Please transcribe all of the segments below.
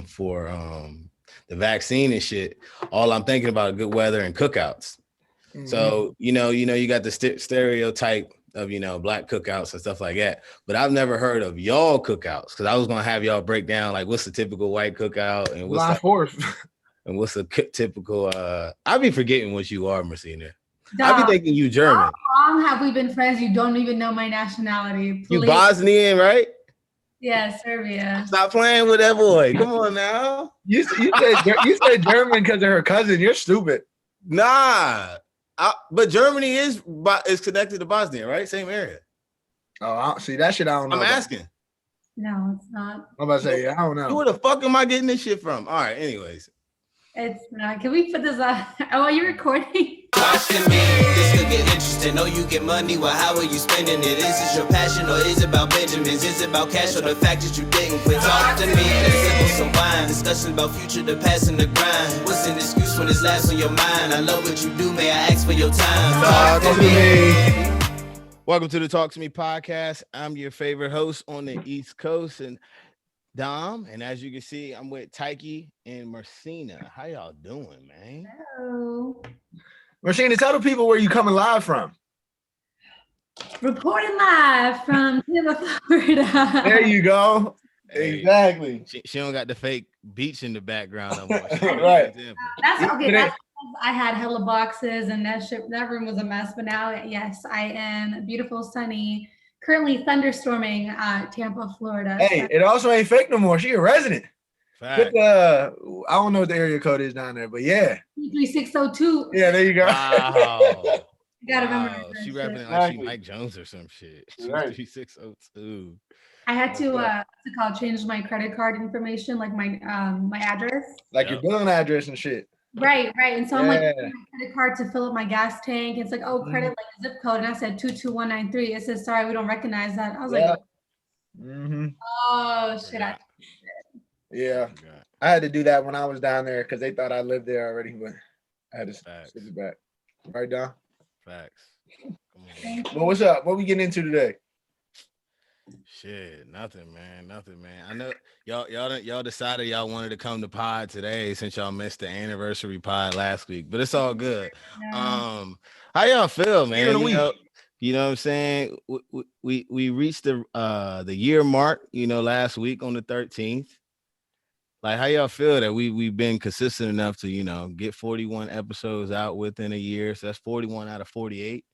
for the vaccine and shit, all I'm thinking about is good weather and cookouts. Mm-hmm. So, you got the stereotype of, black cookouts and stuff like that. But I've never heard of y'all cookouts, because I was going to have y'all break down, like, what's the typical white cookout and what's and what's a typical, I'll be forgetting what you are, Messina. I'll be thinking you German. How long have we been friends? You don't even know my nationality. Please. You Bosnian, right? Yeah, Serbia. Stop playing with that boy. Come on now. You said German because of her cousin. You're stupid. Nah. But Germany is connected to Bosnia, right? Same area. Oh, see, that shit I don't know. I'm asking. No, it's not. I'm about to say, I don't know. Where the fuck am I getting this shit from? All right, anyways. It's not. Can we put this on? Oh, are you recording? Watching me, this could get interesting. Oh, you get money, well, how are you spending it? Is this your passion or is it about Benjamins? Is it about cash or the fact that you didn't quit? Talk to me, let's sip some wine. Discussion about future, the past and the grind. What's an excuse when it's last on your mind? I love what you do, may I ask for your time? Talk to me. Welcome to the Talk to Me podcast. I'm your favorite host on the East Coast, and Dom, and as you can see, I'm with Tyke and Messina. How y'all doing, man? Hello. Messina, tell the people where you coming live from. Reporting live from Tampa, Florida. There you go. Hey, exactly. She don't got the fake beach in the background. Right. That's okay. That's I had hella boxes and that room was a mess. But now, yes, I am beautiful, sunny. Currently thunderstorming Tampa, Florida. Hey, it also ain't fake no more. She a resident. With, I don't know what the area code is down there, but yeah. 3602. Yeah, there you go. Wow. You gotta remember. She rapping it like she Mike Jones or some shit. 3602. I had to change my credit card information, like my address. Like your billing address and shit. Right. And so I'm like, my credit card to fill up my gas tank. It's like, oh, credit like zip code. And I said 22193. It says, sorry, we don't recognize that. I was like, oh, shit. Yeah. I had to do that when I was down there because they thought I lived there already, but I had to send it back. Right, Don? Facts. Well, what's up? What we getting into today? Shit, nothing, man. I know y'all decided y'all wanted to come to pod today since y'all missed the anniversary pod last week, but it's all good. Yeah. How y'all feel, man? You know what I'm saying? We reached the year mark, last week on the 13th. Like, how y'all feel that we've been consistent enough to, get 41 episodes out within a year? So that's 41 out of 48.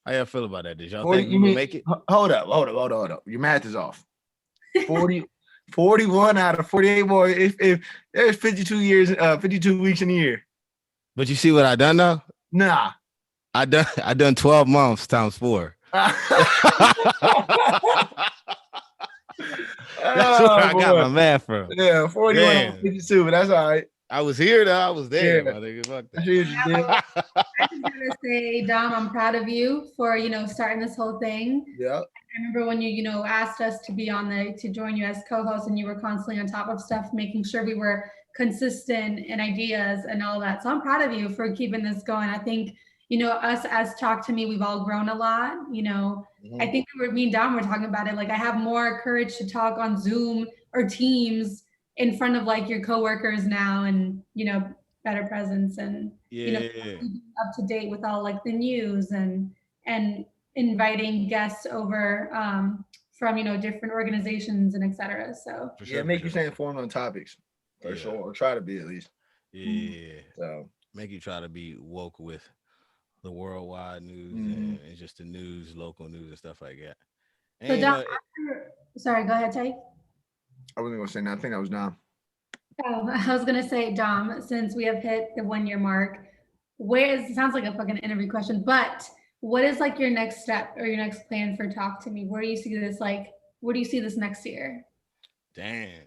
How y'all feel about that? Did y'all think you would make it? Hold up. Your math is off. 41 out of 48. Boy, if there's 52 weeks in a year. But you see what I done though? Nah. I done 12 months times 4. That's where I got my math from. Yeah, 41 and 52, but that's all right. I was here though. I was there. Yeah. My nigga. Fuck that. I just gotta say, Dom, I'm proud of you for starting this whole thing. Yeah. I remember when you asked us to be to join you as co-host, and you were constantly on top of stuff, making sure we were consistent in ideas and all that. So I'm proud of you for keeping this going. I think us as Talk to Me, we've all grown a lot. I think me and Dom were talking about it. Like, I have more courage to talk on Zoom or Teams in front of like your coworkers now, and better presence and up to date with all like the news and inviting guests over from different organizations and etc. So make you stay informed on topics for sure, or try to be at least. Yeah. So make you try to be woke with the worldwide news and just the news, local news and stuff like that. And, so Dom, sorry, go ahead, Ty. I wasn't gonna say nothing. I think that was Dom. Oh, I was gonna say, Dom, since we have hit the 1 year mark, it sounds like a fucking interview question, but what is like your next step or your next plan for Talk to Me? Where do you see this where do you see this next year? Damn.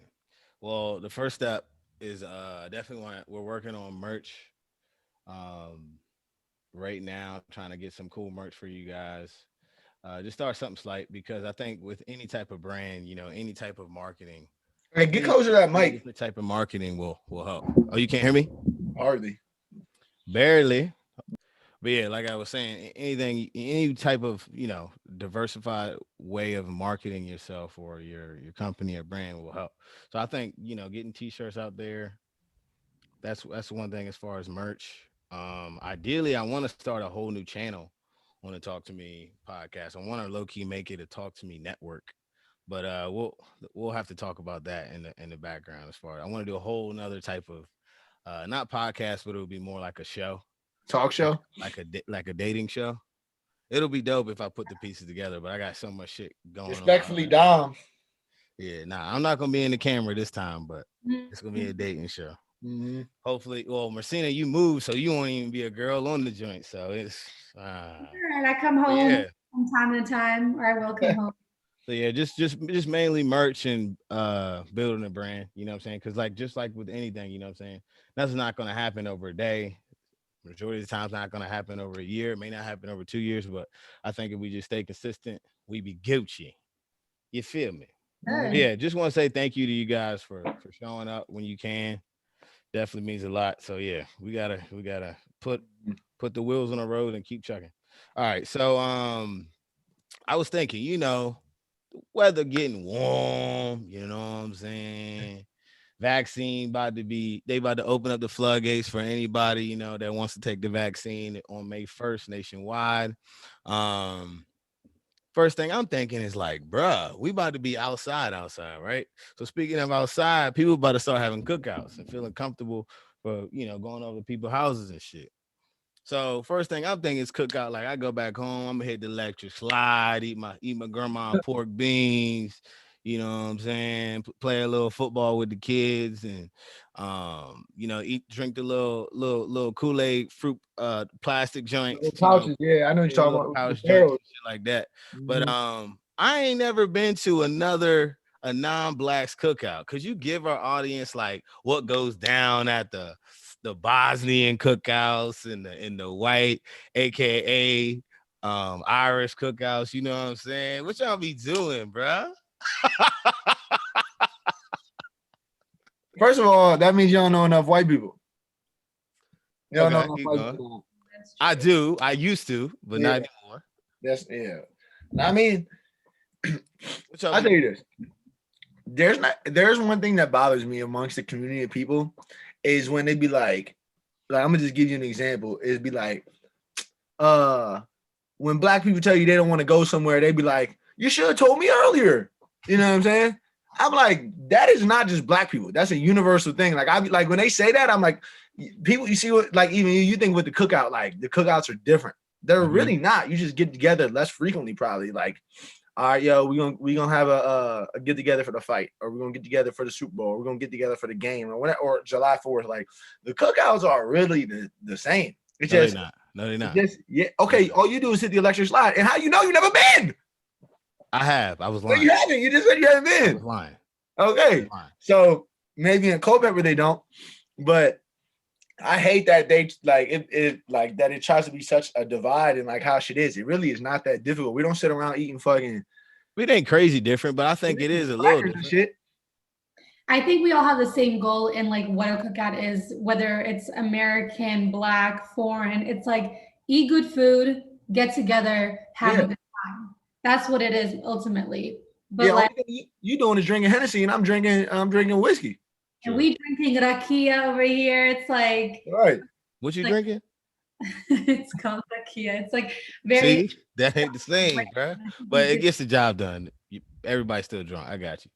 Well, the first step is definitely we're working on merch. Right now, trying to get some cool merch for you guys. Just start something slight, because I think with any type of brand, any type of marketing. Hey, get closer to that mic. The type of marketing will help. Oh, you can't hear me? Hardly. Barely. But yeah, like I was saying, anything, any type of, diversified way of marketing yourself or your company or brand will help. So I think, getting t-shirts out there, that's one thing as far as merch. Ideally, I want to start a whole new channel on the Talk to Me podcast. I want to low key make it a Talk to Me network, but we'll have to talk about that in the background. As far as I want to do a whole another type of not podcast, but it would be more like a show, Talk show, like a dating show. It'll be dope if I put the pieces together, but I got so much shit going respectfully, on. Dom. Yeah, nah, I'm not gonna be in the camera this time, but Mm-hmm. it's gonna be a dating show. Mm-hmm. Hopefully, well, Marcina, you moved, so you won't even be a girl on the joint. So it's And I come home from time to time, or I will come home. So yeah, just mainly merch and building a brand, you know what I'm saying? Because just like with anything, you know what I'm saying, that's not gonna happen over a day. Majority of the time, it's not gonna happen over a year. It may not happen over 2 years, but I think if we just stay consistent, we be Gucci. You feel me? Yeah, just want to say thank you to you guys for showing up when you can. Definitely means a lot. So yeah, we gotta put the wheels on the road and keep chucking. All right. So I was thinking, weather getting warm, you know what I'm saying? Vaccine they about to open up the floodgates for anybody, that wants to take the vaccine on May 1st nationwide. First thing I'm thinking is like, bruh, we about to be outside, right? So speaking of outside, people about to start having cookouts and feeling comfortable for, going over to people's houses and shit. So first thing I'm thinking is cookout. Like I go back home, I'm gonna hit the electric slide, eat my grandma pork beans, you know what I'm saying? Play a little football with the kids and drink the little Kool-Aid fruit plastic joints. Pouches, yeah, I know you're talking about pouch the joints barrels. and shit like that. Mm-hmm. But I ain't never been to a non-blacks cookout. Could you give our audience like what goes down at the Bosnian cookouts and the white, aka Irish cookouts? You know what I'm saying? What y'all be doing, bro? First of all, that means you don't know enough white people. You don't know enough white people. I do. I used to, but not anymore. I mean, I'll tell you this. There's one thing that bothers me amongst the community of people is when they be like I'm gonna just give you an example. It'd be like, when black people tell you they don't want to go somewhere, they be like, you should have told me earlier. You know what I'm saying? I'm like, that is not just black people. That's a universal thing. Like I be like when they say that, I'm like, people, you see what, like even you think with the cookout, like the cookouts are different. They're really not. You just get together less frequently, probably. Like, all right, yo, we gonna have a get together for the fight, or we're gonna get together for the Super Bowl, or we're gonna get together for the game, or whatever, or July 4th. Like the cookouts are really the same. It's no, just they're not. No, they're not. Okay. All you do is hit the electric slide, and how you know you never been? I have. I was lying. No, you haven't. You just said you haven't been. I was lying. Okay. So maybe in Culpeper they don't, but I hate that they like it like that it tries to be such a divide and like how shit is. It really is not that difficult. We don't sit around eating fucking. We ain't crazy different, but I think it is a little different. Shit. I think we all have the same goal in like what a cookout is, whether it's American, black, foreign. It's like eat good food, get together, have a good time. That's what it is ultimately. But like you doing is drinking Hennessy and I'm drinking whiskey. And we drinking rakia over here. It's like right. What you drinking? It's called rakia. It's like very. See, that ain't the same, bro. But it gets the job done. Everybody's still drunk. I got you.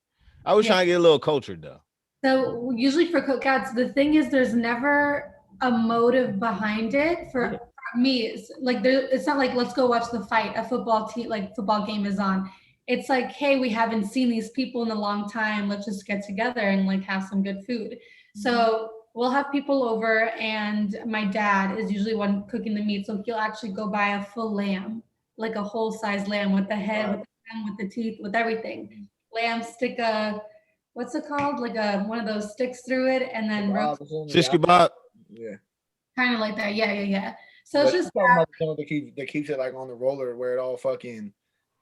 I was trying to get a little cultured though. So usually for cookouts, the thing is, there's never a motive behind it. For me, it's like it's not like let's go watch the fight. A football game is on. It's like, hey, we haven't seen these people in a long time. Let's just get together and like have some good food. Mm-hmm. So we'll have people over, and my dad is usually one cooking the meat. So he'll actually go buy a full lamb, like a whole size lamb with the head, with the stem, with the teeth, with everything. Lamb, stick what's it called? Like one of those sticks through it, and then roast. Shish kebab. Yeah. Kind of like that. Yeah. So it's just that keeps it like on the roller where it all fucking.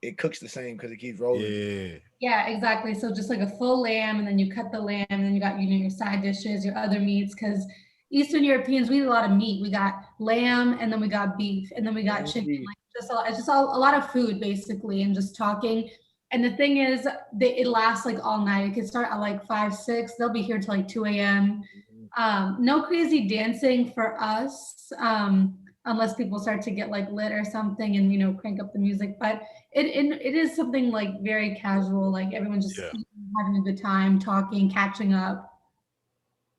It cooks the same because it keeps rolling. Yeah, exactly. So just like a full lamb, and then you cut the lamb, and then you got your side dishes, your other meats, because Eastern Europeans, we eat a lot of meat. We got lamb, and then we got beef, and then we got chicken. Like it's just a lot of food basically, and just talking. And the thing is, it lasts like all night. It could start at like 5, 6. They'll be here till like 2 a.m. No crazy dancing for us, unless people start to get like lit or something and, you know, crank up the music. But it is something like very casual, like everyone's just having a good time, talking, catching up.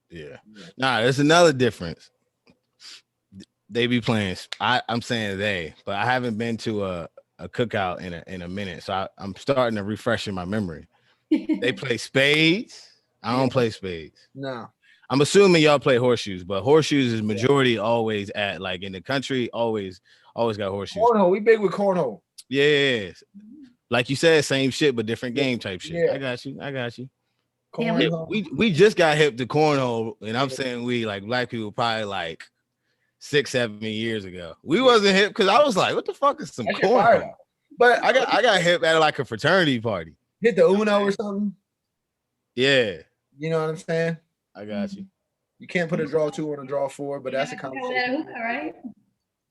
Yeah. Nah, there's another difference. They be playing. I'm saying they, but I haven't been to a cookout in a minute, so I'm starting to refresh in my memory. They play spades. I don't play spades. No. I'm assuming y'all play horseshoes, but horseshoes is majority always at like in the country. Always got horseshoes. Cornhole. We big with cornhole. Yeah. Like you said, same shit, but different game type shit. Yeah. I got you. Cornhole. Yeah, we just got hip to cornhole, and I'm saying we like black people probably like 6, 7 years ago. We wasn't hip because I was like, what the fuck is some cornhole? But I got hip at like a fraternity party. Hit the Uno or something. Yeah. You know what I'm saying? I got you. You can't put a draw 2 on a draw 4, but that's a conversation. Hookah, right?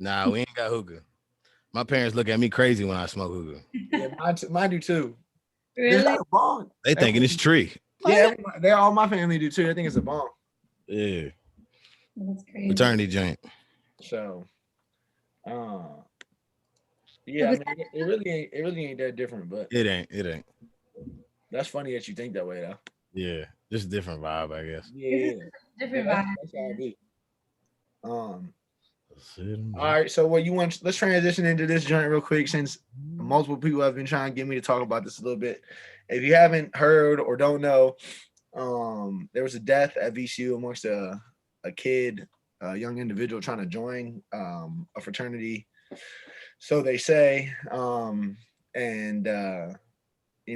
Nah, we ain't got hookah. My parents look at me crazy when I smoke hookah. Yeah, mine do too. Really? They thinking it's tree. Yeah, all my family do too. I think it's a bomb. Yeah. That's crazy. Fraternity joint. So, yeah, I mean, it really ain't that different, but it ain't. That's funny that you think that way though. Yeah, just a different vibe, I guess. Yeah, different vibe. That's how it be. All right, so let's transition into this joint real quick since multiple people have been trying to get me to talk about this a little bit. If you haven't heard or don't know, there was a death at VCU amongst a kid, a young individual trying to join a fraternity. So they say, you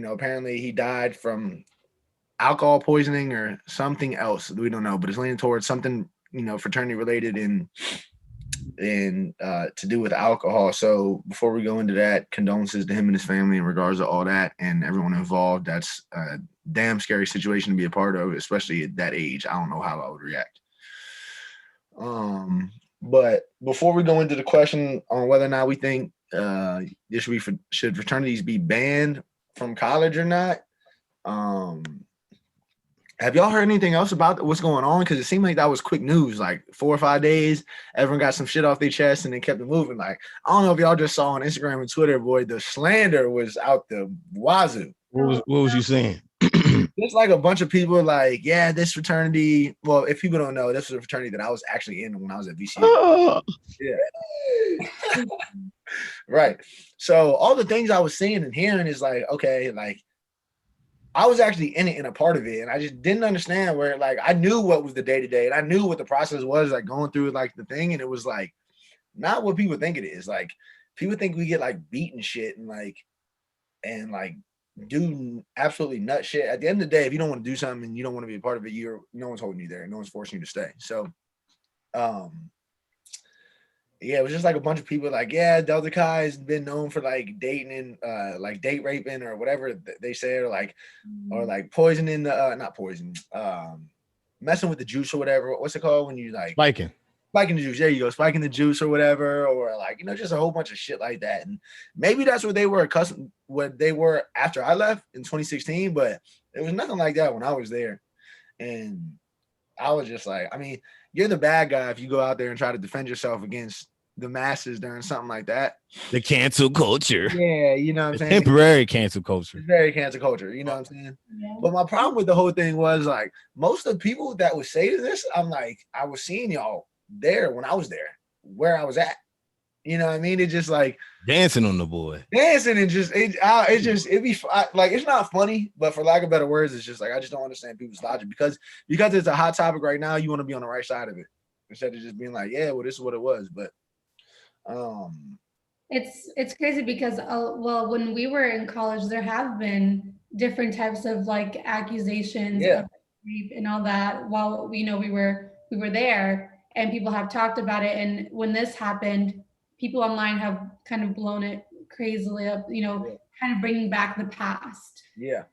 know, apparently he died from alcohol poisoning or something else. We don't know, but it's leaning towards something, you know, fraternity related and to do with alcohol. So before we go into that, condolences to him and his family in regards to all that and everyone involved. That's a damn scary situation to be a part of, especially at that age. I don't know how I would react. But before we go into the question on whether or not we think should fraternities be banned from college or not, have y'all heard anything else about what's going on? Because it seemed like that was quick news, like 4 or 5 days. Everyone got some shit off their chest and they kept it moving. Like, I don't know if y'all just saw on Instagram and Twitter, boy, the slander was out the wazoo. What was you saying? There's like a bunch of people like, yeah, this fraternity. Well, if people don't know, this was a fraternity that I was actually in when I was at VCU. Oh. Yeah. Right. So all the things I was seeing and hearing is like, okay, like I was actually in it and a part of it. And I just didn't understand where, like, I knew what was the day-to-day and I knew what the process was, like going through like the thing. And it was like, not what people think it is. Like people think we get like beaten shit and like do absolutely nut shit. At the end of the day, if you don't want to do something and you don't want to be a part of it, no one's holding you there. No one's forcing you to stay. So, yeah, it was just like a bunch of people like, yeah, Delta Chi has been known for like dating and like date raping or whatever they said, or like poisoning the not poison, messing with the juice or whatever. What's it called when you like spiking the juice? There you go, spiking the juice or whatever, or like, you know, just a whole bunch of shit like that. And maybe that's what they were after I left in 2016, but it was nothing like that when I was there. And I was just like, I mean, you're the bad guy if you go out there and try to defend yourself against the masses during something like that. The cancel culture. Yeah, you know what I'm saying? Temporary cancel culture. It's very cancel culture, you know what I'm saying? Yeah. But my problem with the whole thing was like most of the people that would say to this, I'm like, I was seeing y'all there when I was there, where I was at. You know what I mean? It's just like dancing on the boy. Dancing and it'd be like, it's not funny, but for lack of better words, it's just like, I just don't understand people's logic because it's a hot topic right now. You want to be on the right side of it instead of just being like, yeah, well, this is what it was. But it's crazy because well, when we were in college, there have been different types of like accusations of rape and all that while we were there, and people have talked about it. And when this happened, people online have kind of blown it crazily up, kind of bringing back the past. Yeah.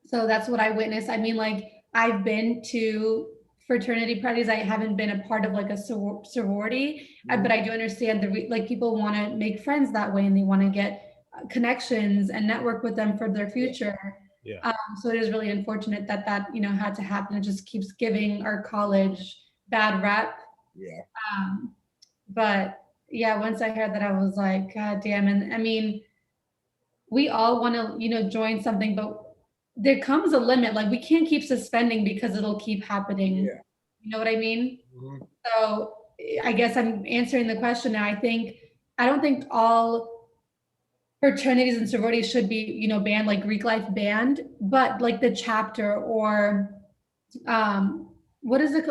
So that's what I witnessed. I mean, like I've been to fraternity parties. I haven't been a part of like a sorority, but I do understand like people want to make friends that way and they want to get connections and network with them for their future. Yeah. So it is really unfortunate that had to happen. It just keeps giving our college bad rep. Yeah. But yeah, once I heard that, I was like, God damn. And I mean, we all want to, join something, but there comes a limit. Like we can't keep suspending because it'll keep happening. Yeah. You know what I mean? Mm-hmm. So I guess I'm answering the question now. I don't think all fraternities and sororities should be, banned, like Greek life banned, but like the chapter or what is it?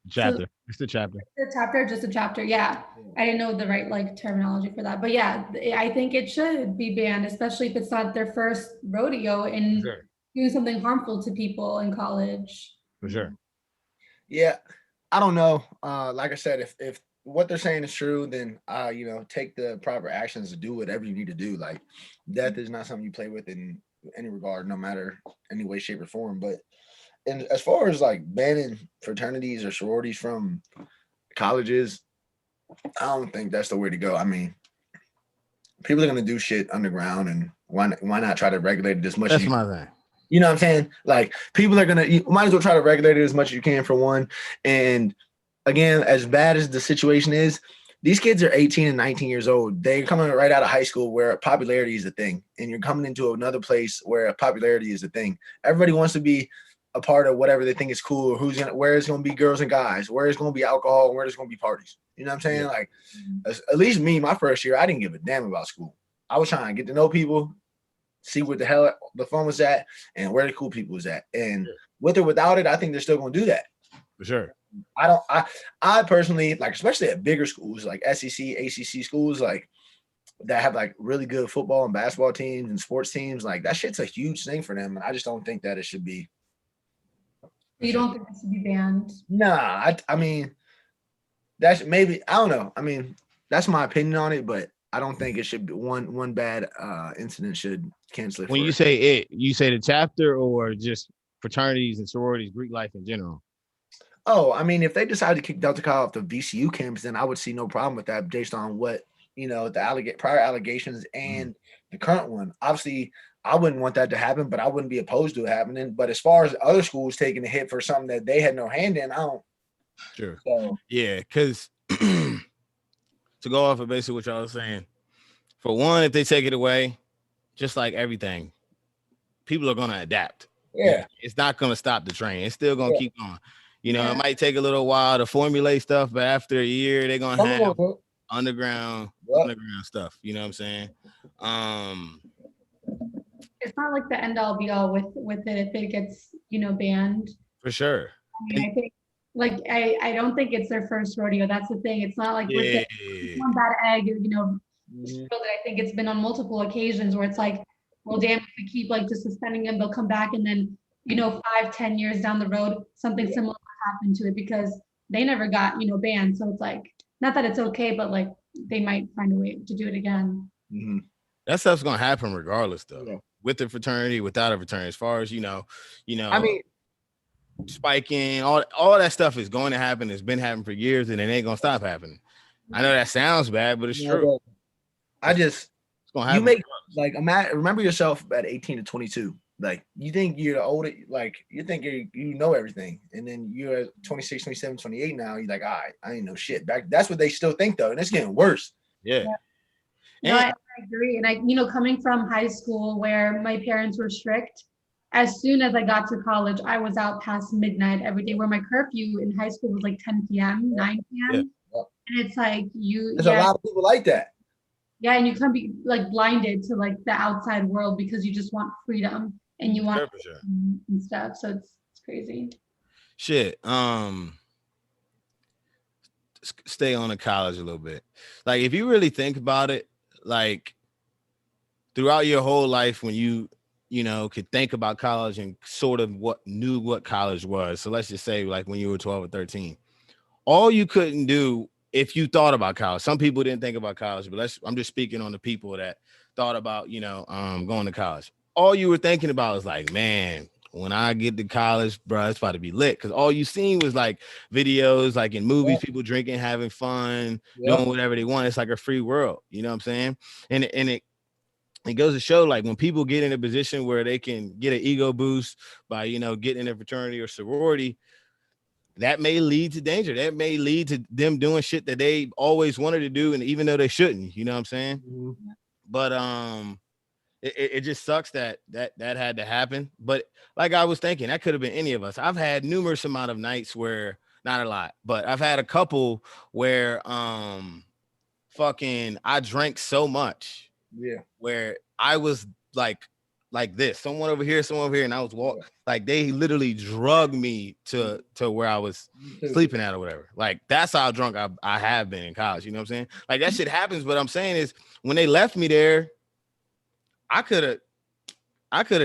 Chapter. It's the chapter. The chapter, just a chapter. Yeah. I didn't know the right like terminology for that, but yeah, I think it should be banned, especially if it's not their first rodeo and doing something harmful to people in college. For sure. Yeah, I don't know. Like I said, if what they're saying is true, then take the proper actions to do whatever you need to do. Like death is not something you play with in any regard, no matter any way, shape, or form. But and as far as like banning fraternities or sororities from colleges, I don't think that's the way to go. I mean, people are gonna do shit underground, and why not try to regulate it as much? That's my thing. You know what I'm saying? Like people are you might as well try to regulate it as much as you can for one. And again, as bad as the situation is, these kids are 18 and 19 years old. They're coming right out of high school where popularity is a thing, and you're coming into another place where popularity is a thing. Everybody wants to be a part of whatever they think is cool, where it's going to be girls and guys, where it's going to be alcohol, and where there's going to be parties. You know what I'm saying? Yeah. Like, at least me, my first year, I didn't give a damn about school. I was trying to get to know people, see what the hell the fun was at, and where the cool people was at. And with or without it, I think they're still going to do that. For sure. I personally, like, especially at bigger schools, like SEC, ACC schools, like, that have, like, really good football and basketball teams and sports teams, like, that shit's a huge thing for them. And I just don't think that it should be. You don't think it should be banned? Nah, I mean, that's maybe, I don't know. I mean, that's my opinion on it, but I don't think it should be one bad incident should cancel it. When you say it, you say the chapter or just fraternities and sororities, Greek life in general? Oh, I mean, if they decide to kick Delta Chi off the VCU campus, then I would see no problem with that based on what, the prior allegations and the current one. Obviously, I wouldn't want that to happen, but I wouldn't be opposed to it happening. But as far as other schools taking a hit for something that they had no hand in, I don't. Sure. So, yeah, because to go off of basically what y'all was saying, for one, if they take it away, just like everything, people are going to adapt. Yeah. It's not going to stop the train. It's still going to keep going. It might take a little while to formulate stuff, but after a year, they're going to have underground stuff. You know what I'm saying? It's not like the end all be all with it if it gets, banned. For sure. I mean, I think, like, I don't think it's their first rodeo. That's the thing. It's not like with one bad egg, I think it's been on multiple occasions where it's like, well, damn, if we keep like just suspending them, they'll come back and then, 5-10 years down the road, something similar will happen to it because they never got, banned. So it's like, not that it's okay, but like they might find a way to do it again. Mm-hmm. That stuff's gonna happen regardless, though. With the fraternity, without a fraternity, as far as I mean, spiking, all that stuff is going to happen. It's been happening for years, and it ain't gonna stop happening. I know that sounds bad, but it's true. It's gonna happen. You make remember yourself at 18 to 22. Like you think you're the older, like you think you know everything, and then you're 26, 27, 28 now. You're like, all right, I ain't know shit. Back that's what they still think though, and it's getting worse. Yeah. No, I agree. And coming from high school where my parents were strict, as soon as I got to college, I was out past midnight every day, where my curfew in high school was like 10 p.m., 9 p.m. Yeah. And it's like there's a lot of people like that. Yeah, and you can be like blinded to like the outside world because you just want freedom and you want and stuff. So it's crazy. Shit. Stay on the college a little bit. Like if you really think about it, like throughout your whole life when you could think about college and sort of knew what college was. So let's just say like when you were 12 or 13, all you couldn't do if you thought about college. Some people didn't think about college, but I'm just speaking on the people that thought about, going to college. All you were thinking about was like, man, when I get to college, bro, it's about to be lit. Cause all you seen was like videos, like in movies, people drinking, having fun, doing whatever they want. It's like a free world. You know what I'm saying? And it goes to show, like, when people get in a position where they can get an ego boost by, you know, getting in a fraternity or sorority, that may lead to danger. That may lead to them doing shit that they always wanted to do, and even though they shouldn't, you know what I'm saying? Mm-hmm. But it just sucks that had to happen. But like I was thinking, that could have been any of us. I've had numerous amount of nights where, not a lot, but I've had a couple where fucking I drank so much. Yeah. Where I was like this, someone over here, and I was walking, like they literally drugged me to where I was sleeping at or whatever. Like that's how drunk I have been in college. You know what I'm saying? Like that shit happens. But I'm saying is when they left me there, I could have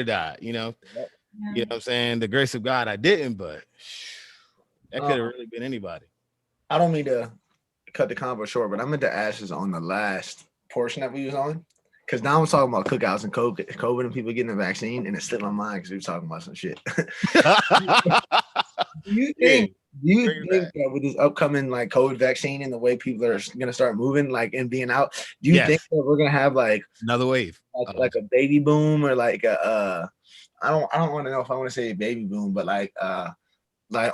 died, you know. Yeah. You know what I'm saying? The grace of God, I didn't, but that could have really been anybody. I don't mean to cut the convo short, but I meant to ask this on the last portion that we was on. Because now I'm talking about cookouts and COVID and people getting the vaccine, and it slipped my mind because we were talking about some shit. Do you think that with this upcoming like COVID vaccine and the way people are gonna start moving like and being out, do you think that we're gonna have like another wave, like a baby boom or like a I don't want to know if I want to say baby boom, but like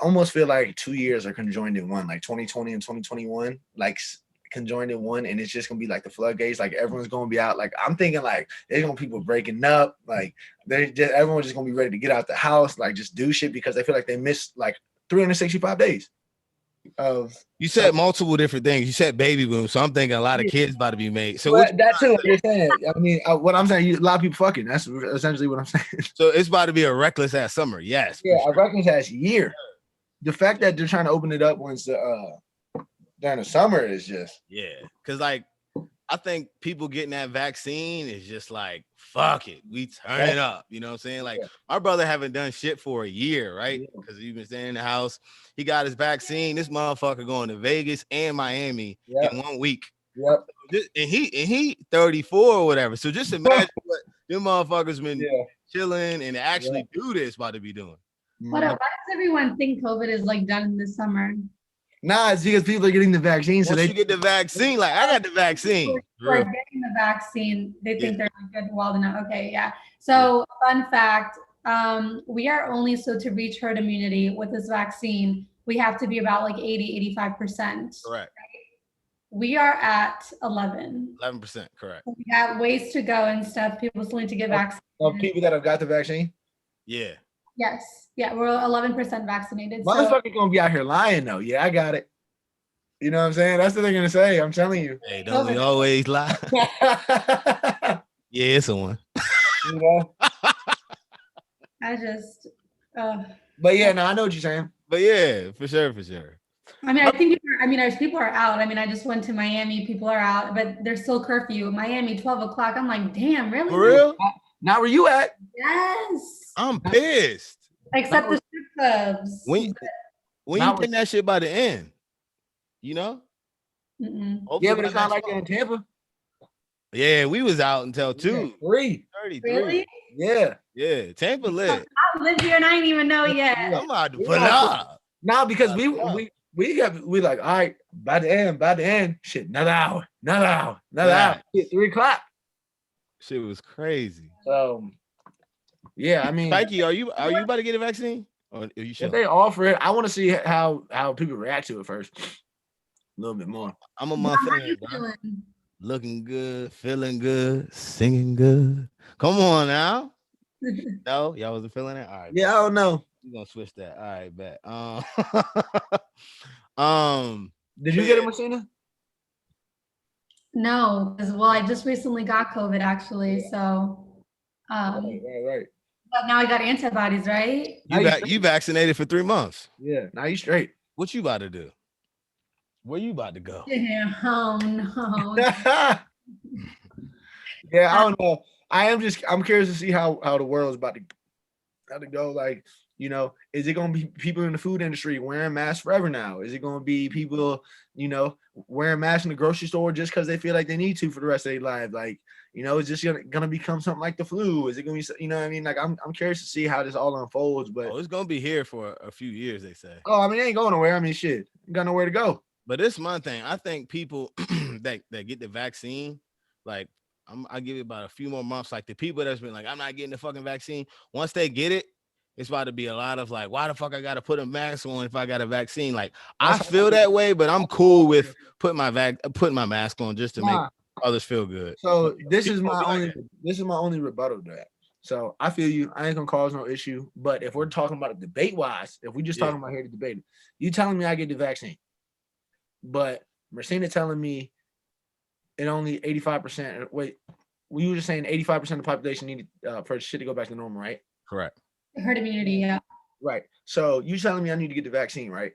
almost feel like 2 years are conjoined in one, like 2020 and 2021, like conjoined in one, and it's just gonna be like the floodgates, like everyone's gonna be out. Like I'm thinking like there's gonna be people breaking up, like everyone's just gonna be ready to get out the house, like just do shit because they feel like they missed like 365 days of. You said multiple different things. You said baby boom, so I'm thinking a lot of kids about to be made. So that too, you're saying. I mean, what I'm saying, a lot of people fucking. That's essentially what I'm saying. So it's about to be a reckless ass summer. Yes. Yeah, a reckless ass year. The fact that they're trying to open it up once during the summer is just because like I think people getting that vaccine is just like fuck it, we turn it up, you know what I'm saying? Like my brother haven't done shit for a year, right? Because he's been staying in the house. He got his vaccine. This motherfucker going to Vegas and Miami in 1 week. Yep. And he 34 or whatever. So just imagine what them motherfuckers been chilling and actually do this about to be doing. Why does everyone think COVID is like done in the summer? Nah, it's because people are getting the vaccine. So once you get the vaccine, like I got the vaccine. For getting the vaccine, they think they're good, well enough. Okay, yeah. So fun fact, we are only, so to reach herd immunity with this vaccine, we have to be about like 80, 85%. Correct. Right? We are at 11%. Correct. So we got ways to go and stuff. People still need to get vaccinated. Of people that have got the vaccine? Yeah. Yes. Yeah, we're 11% vaccinated. Motherfuckers gonna be out here lying though. Yeah, I got it. You know what I'm saying? That's what they're gonna say. I'm telling you. Hey, don't we always lie? Yeah, it's a one. You know? I just. But yeah, no, I know what you're saying. But yeah, for sure. I mean, I think people are out. I mean, I just went to Miami. People are out, but there's still curfew. Miami, 12 o'clock. I'm like, damn, really? For real? Now where you at? Yes. I'm pissed. Except the strip clubs. When you think that shit by the end, you know? Yeah, but it's not like that in Tampa. Yeah, we was out until 2:33. Really? Yeah. Tampa lit. I live here and I ain't even know yet. I'm about to put up. Nah, because we like, all right, by the end, shit, another hour. 3 o'clock. Shit was crazy. Yeah, I mean, Mikey, are you about to get a vaccine? Or are you sure? If they offer it, I want to see how people react to it first. A little bit more. I'm a month in, bro. Looking good, feeling good, singing good. Come on now. No, y'all wasn't feeling it? All right. Yeah, I don't know. We're gonna switch that. All right, bet. Did you get it, Messina? No, because I just recently got COVID actually. So right. But now I got antibodies, right? You vaccinated for 3 months. Yeah, now you straight. What you about to do? Where you about to go? Yeah, oh no. Yeah, I don't know. I'm curious to see how the world's about to go. Like, You know, is it going to be people in the food industry wearing masks forever now? Is it going to be people, you know, wearing masks in the grocery store just because they feel like they need to for the rest of their life? Like, you know, is this going to become something like the flu? Is it going to be, you know what I mean? Like, I'm curious to see how this all unfolds. But it's going to be here for a few years, they say. Oh, I mean, it ain't going nowhere. I mean, shit, you got nowhere to go. But this one thing, I think people that get the vaccine, like, I'll give it about a few more months. Like the people that's been like, I'm not getting the fucking vaccine. Once they get it, it's about to be a lot of like, why the fuck I got to put a mask on if I got a vaccine? Like, I feel that way, but I'm cool with putting my mask on just to make others feel good. So this is my only rebuttal to that. So I feel you. I ain't gonna cause no issue. But if we're talking about it debate wise, if we just talking about here to debate, you telling me I get the vaccine, but Mercina telling me it only 85%. Wait, we were just saying 85% of the population needed for shit to go back to normal, right? Correct. Herd immunity, yeah. Right. So you telling me I need to get the vaccine, right?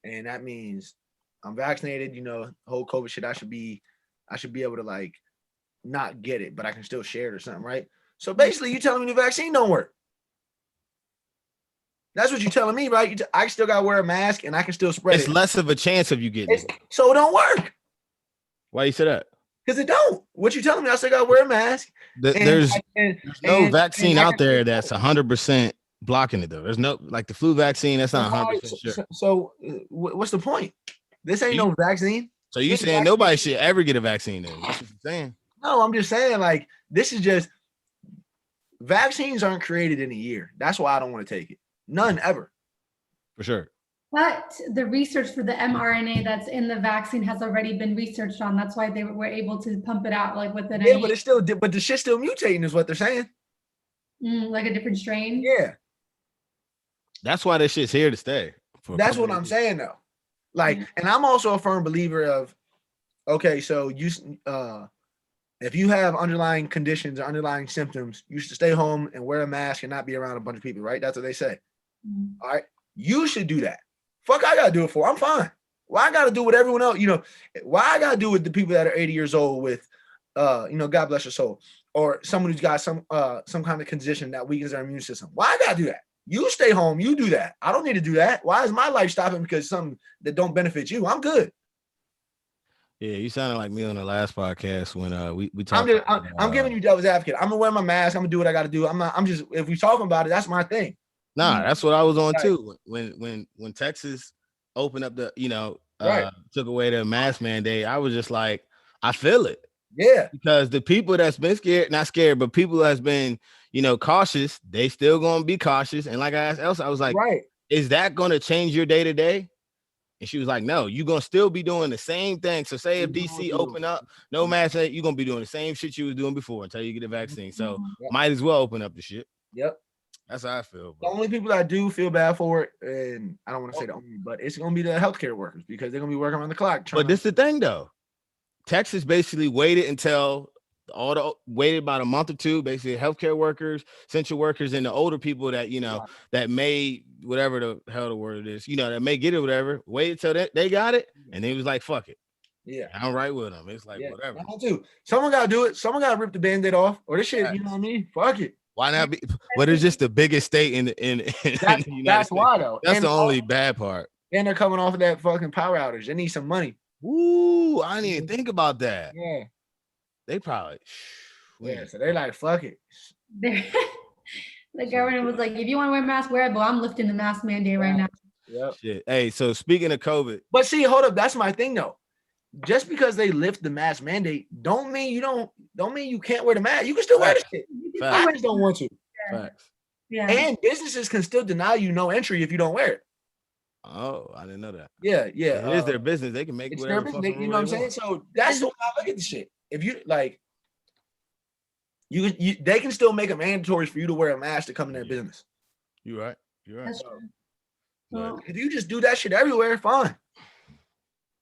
And that means I'm vaccinated. You know, whole COVID shit. I should be able to like not get it, but I can still share it or something, right? So basically, you telling me the vaccine don't work. That's what you're telling me, right? I still got to wear a mask and I can still spread it. It's less of a chance of you getting it. So it don't work. Why you say that? Because it don't. What you telling me? I still got to wear a mask. There's no vaccine out there that's 100% blocking it though. There's no, like the flu vaccine, that's not 100% sure. So what's the point? This ain't no vaccine. So you saying nobody should ever get a vaccine then? That's what you're saying. No, I'm just saying like this is just vaccines aren't created in a year. That's why I don't want to take it. None ever. For sure. But the research for the mRNA that's in the vaccine has already been researched on. That's why they were able to pump it out like within a year. But it's still, but the shit's still mutating is what they're saying. Like a different strain. Yeah. That's why this shit's here to stay. That's what I'm saying though. Like, and I'm also a firm believer of, okay, so you, if you have underlying conditions or underlying symptoms, you should stay home and wear a mask and not be around a bunch of people, right? That's what they say. All right. You should do that. Fuck, I gotta do it for. I'm fine. Why I gotta do what everyone else, you know, why I gotta do with the people that are 80 years old with you know, God bless your soul, or someone who's got some kind of condition that weakens their immune system. Why I gotta do that? You stay home, you do that. I don't need to do that. Why is my life stopping because something that don't benefit you? I'm good. Yeah, you sounded like me on the last podcast when we talked. I'm giving you devil's advocate. I'm gonna wear my mask. I'm gonna do what I gotta do. I'm just, if we talking about it, that's my thing. Nah, that's what I was on too. When Texas opened up the, you know, took away the mask mandate, I was just like, I feel it. Yeah. Because the people that's been scared, not scared, but people that's been, you know, cautious, they still gonna be cautious. And like I asked Elsa, I was like, is that gonna change your day to day? And she was like, no, you're gonna still be doing the same thing. So say if DC open up, no mask, you're gonna be doing the same shit you was doing before until you get the vaccine. So might as well open up the shit. Yep. That's how I feel. Bro. The only people that do feel bad for it, and I don't want to say the only, but it's gonna be the healthcare workers because they're gonna be working around the clock. But this is the thing though. Texas basically waited until waited about a month or two, basically healthcare workers, essential workers, and the older people that, you know, that may, whatever the hell the word is, you know, that may get it, whatever, waited till they got it. And they was like, fuck it. Yeah. I'm right with them. It's like, whatever. Too. Someone got to do it. Someone got to rip the Band-Aid off or this shit, you know what I mean? Fuck it. Why not be, but it's just the biggest state in the United States. That's why though. That's the only bad part. And they're coming off of that fucking power outage. They need some money. Ooh, I didn't even think about that. Yeah. They probably. Yeah, so they're like, fuck it. The government was like, if you want to wear a mask, wear it, but I'm lifting the mask mandate right now. Yep. Shit. Hey, so speaking of COVID. But see, hold up, that's my thing though. Just because they lift the mask mandate, don't mean you can't wear the mask. You can still wear the shit. I just don't want to. Facts. Yeah. And businesses can still deny you no entry if you don't wear it. Oh, I didn't know that. Yeah, yeah. It is their business. They can make it's whatever. Their business. You know what I'm saying? So that's the way I look at the shit. If you like, they can still make it mandatory for you to wear a mask to come in their business. You're right. You're right. Well, if you just do that shit everywhere, fine.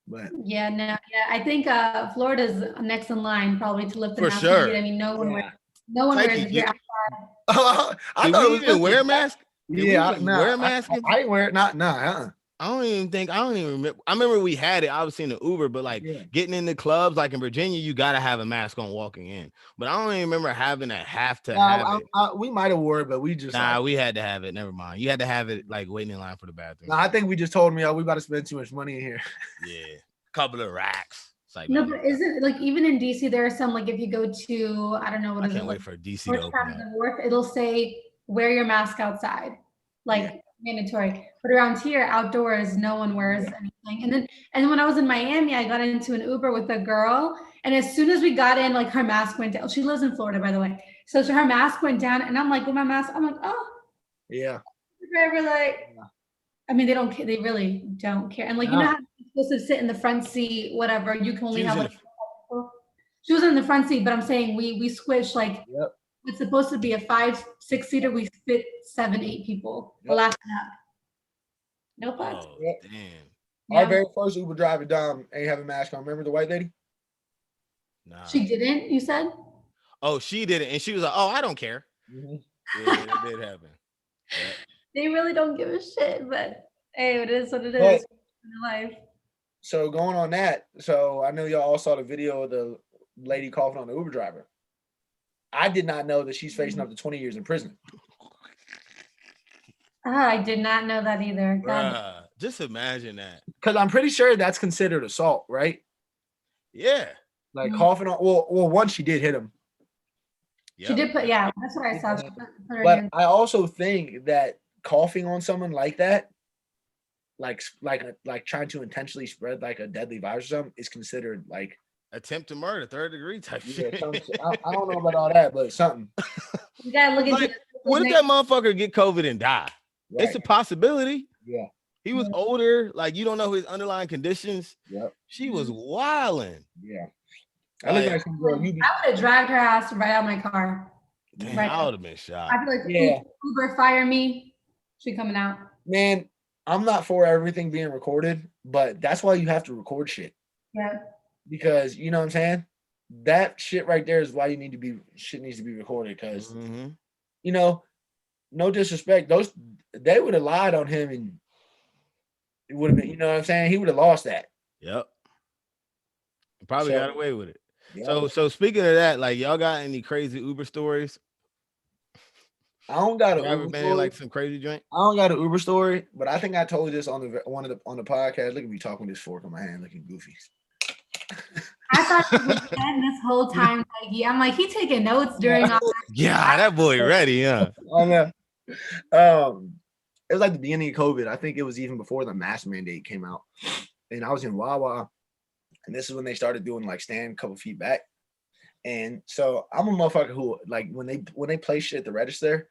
But I think Florida's next in line probably to lift the mask. Sure. I mean, no one wears it here outside. I thought it was even wear a mask. Yeah, wear a mask. I ain't wear it. Nah. I don't even remember. I remember we had it obviously in the Uber, but like getting in the clubs, like in Virginia, you gotta have a mask on walking in. But I don't even remember having to have it. We might have wore it, but we just we had to have it. Never mind. You had to have it like waiting in line for the bathroom. I think we just told me, we about to spend too much money in here. Yeah, couple of racks. It's like, no, but isn't like even in DC there are some like if you go to I don't know what I is can't it wait like, for DC to open up. It'll say wear your mask outside, like mandatory. But around here, outdoors, no one wears anything. And when I was in Miami, I got into an Uber with a girl, and as soon as we got in, like her mask went down. She lives in Florida, by the way. So her mask went down, and I'm like, with my mask, I'm like, oh, yeah. Driver, like, I mean, they don't care. They really don't care. And like, you know how you're supposed to sit in the front seat, whatever. You can only have like. She was in the front seat, but I'm saying we squished like. Yep. It's supposed to be a 5-6 seater. We fit 7-8 people. Yep. Last up. No fucks. Oh, yep. Damn. Yeah. Our very first Uber driver, Dom, ain't have a mask on. Remember the white lady? Nah. She didn't, you said? Oh, she didn't. And she was like, oh, I don't care. Mm-hmm. Yeah, it did happen. Yep. They really don't give a shit, but hey, it is what it is in life. So going on that, so I know y'all all saw the video of the lady coughing on the Uber driver. I did not know that she's facing up to 20 years in prison. I did not know that either. Bruh, just imagine that. Because I'm pretty sure that's considered assault, right? Yeah. Like coughing on. Well, once she did hit him. Yep. She did put. Yeah, that's what I saw. But I also think that coughing on someone like that, like trying to intentionally spread like a deadly virus or something, is considered like. Attempt to murder, 3rd degree type shit. I don't know about all that, but something. You gotta look into what if that motherfucker get COVID and die? Right. It's a possibility. Yeah. He was older. Like, you don't know his underlying conditions. Yep. She was wilding. Yeah. I look like some girl. I would have dragged her ass right out of my car. Damn, right I would have been shocked. I'd be like, Uber, fire me. She coming out. Man, I'm not for everything being recorded, but that's why you have to record shit. Yeah. Because you know what I'm saying? That shit right there is why shit needs to be recorded. Because you know, no disrespect, they would have lied on him and it would have been, you know what I'm saying? He would have lost that. Yep. Probably got away with it. Yep. So speaking of that, like y'all got any crazy Uber stories? I don't got an Uber story. Like some crazy joint? I don't got an Uber story, but I think I told you this on the podcast. Look at me talking with this fork on my hand, looking goofy. I thought he was dead this whole time. Like, I'm like, he taking notes during all that. Yeah, that boy ready, huh? I know. It was like the beginning of COVID. I think it was even before the mask mandate came out. And I was in Wawa, and this is when they started doing like stand a couple feet back. And so I'm a motherfucker who like when they play shit at the register,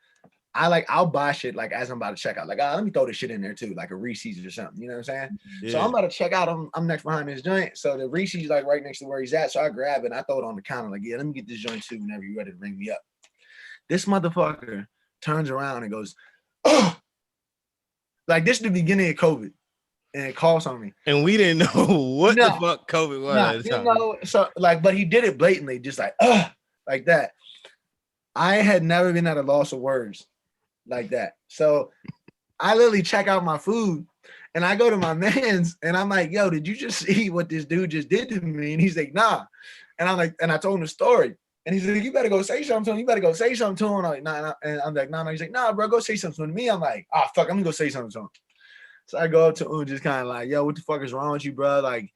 I'll buy shit like as I'm about to check out. Like, let me throw this shit in there too, like a Reese's or something. You know what I'm saying? Yeah. So I'm about to check out. I'm next behind this joint. So the Reese's like right next to where he's at. So I grab it and I throw it on the counter. Like, yeah, let me get this joint too whenever you're ready to ring me up. This motherfucker turns around and goes, oh, like this is the beginning of COVID. And it calls on me. And we didn't know what the fuck COVID was. You know, so like, but he did it blatantly, just like, like that. I had never been at a loss of words like that. So I literally check out my food and I go to my man's and I'm like, yo, did you just see what this dude just did to me? And he's like, nah. And I'm like, and I told him the story. And he's like, you better go say something to him. You better go say something to him. I'm like, nah. And I'm like, no. He's like, nah, bro, go say something to me. I'm like, fuck, I'm gonna go say something to him. So I go up to him just kind of like, yo, what the fuck is wrong with you, bro? Like,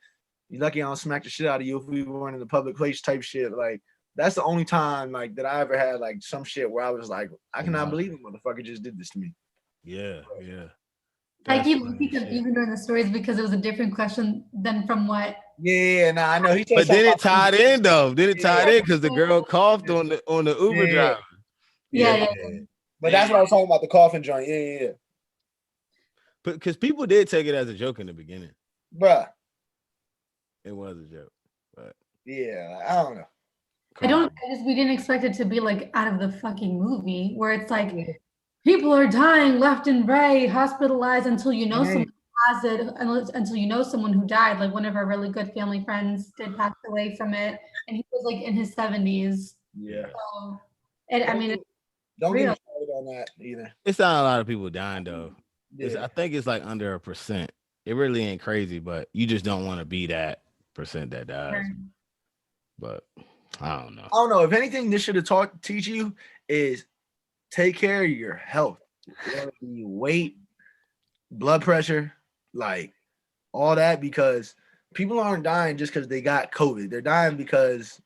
you lucky I don't smack the shit out of you if we weren't in the public place type shit. Like, that's the only time like that I ever had like some shit where I was like, I cannot believe it, motherfucker just did this to me. Yeah. Like even during the stories because it was a different question than from what. Yeah, nah, I know. But then it tied in though. Then it tied in because the girl coughed on the Uber driver. Yeah. But that's what I was talking about, the coughing joint. Yeah. Because people did take it as a joke in the beginning. Bruh. It was a joke. But yeah, I don't know. We didn't expect it to be like out of the fucking movie where it's like people are dying left and right, hospitalized until you know someone has it, until you know someone who died. Like one of our really good family friends did pass away from it, and he was like in his 70s. Yeah. So, don't get me started on that either. It's not a lot of people dying though. I think it's like under 1%. It really ain't crazy, but you just don't want to be that percent that dies. Right. But I don't know. I don't know. If anything, this should have teach you is take care of your health. Whether it be weight, blood pressure, like all that, because people aren't dying just because they got COVID. They're dying because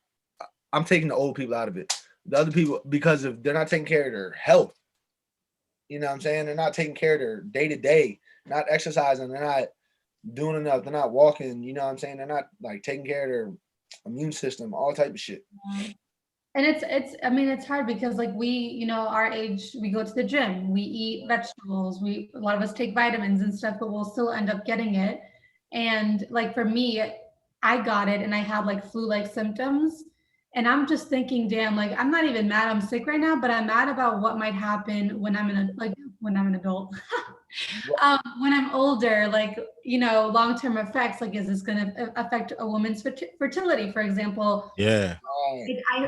I'm taking the old people out of it. The other people, because of they're not taking care of their health. You know what I'm saying? They're not taking care of their day-to-day, not exercising, they're not doing enough, they're not walking, you know what I'm saying? They're not like taking care of their immune system, all type of shit. And it's hard because like we, our age, we go to the gym, we eat vegetables, a lot of us take vitamins and stuff, but we'll still end up getting it. And like for me, I got it and I had like flu-like symptoms. And I'm just thinking, damn, like I'm not even mad I'm sick right now, but I'm mad about what might happen when I'm when I'm an adult. When I'm older, like, long-term effects, like, is this going to affect a woman's fertility, for example? Yeah.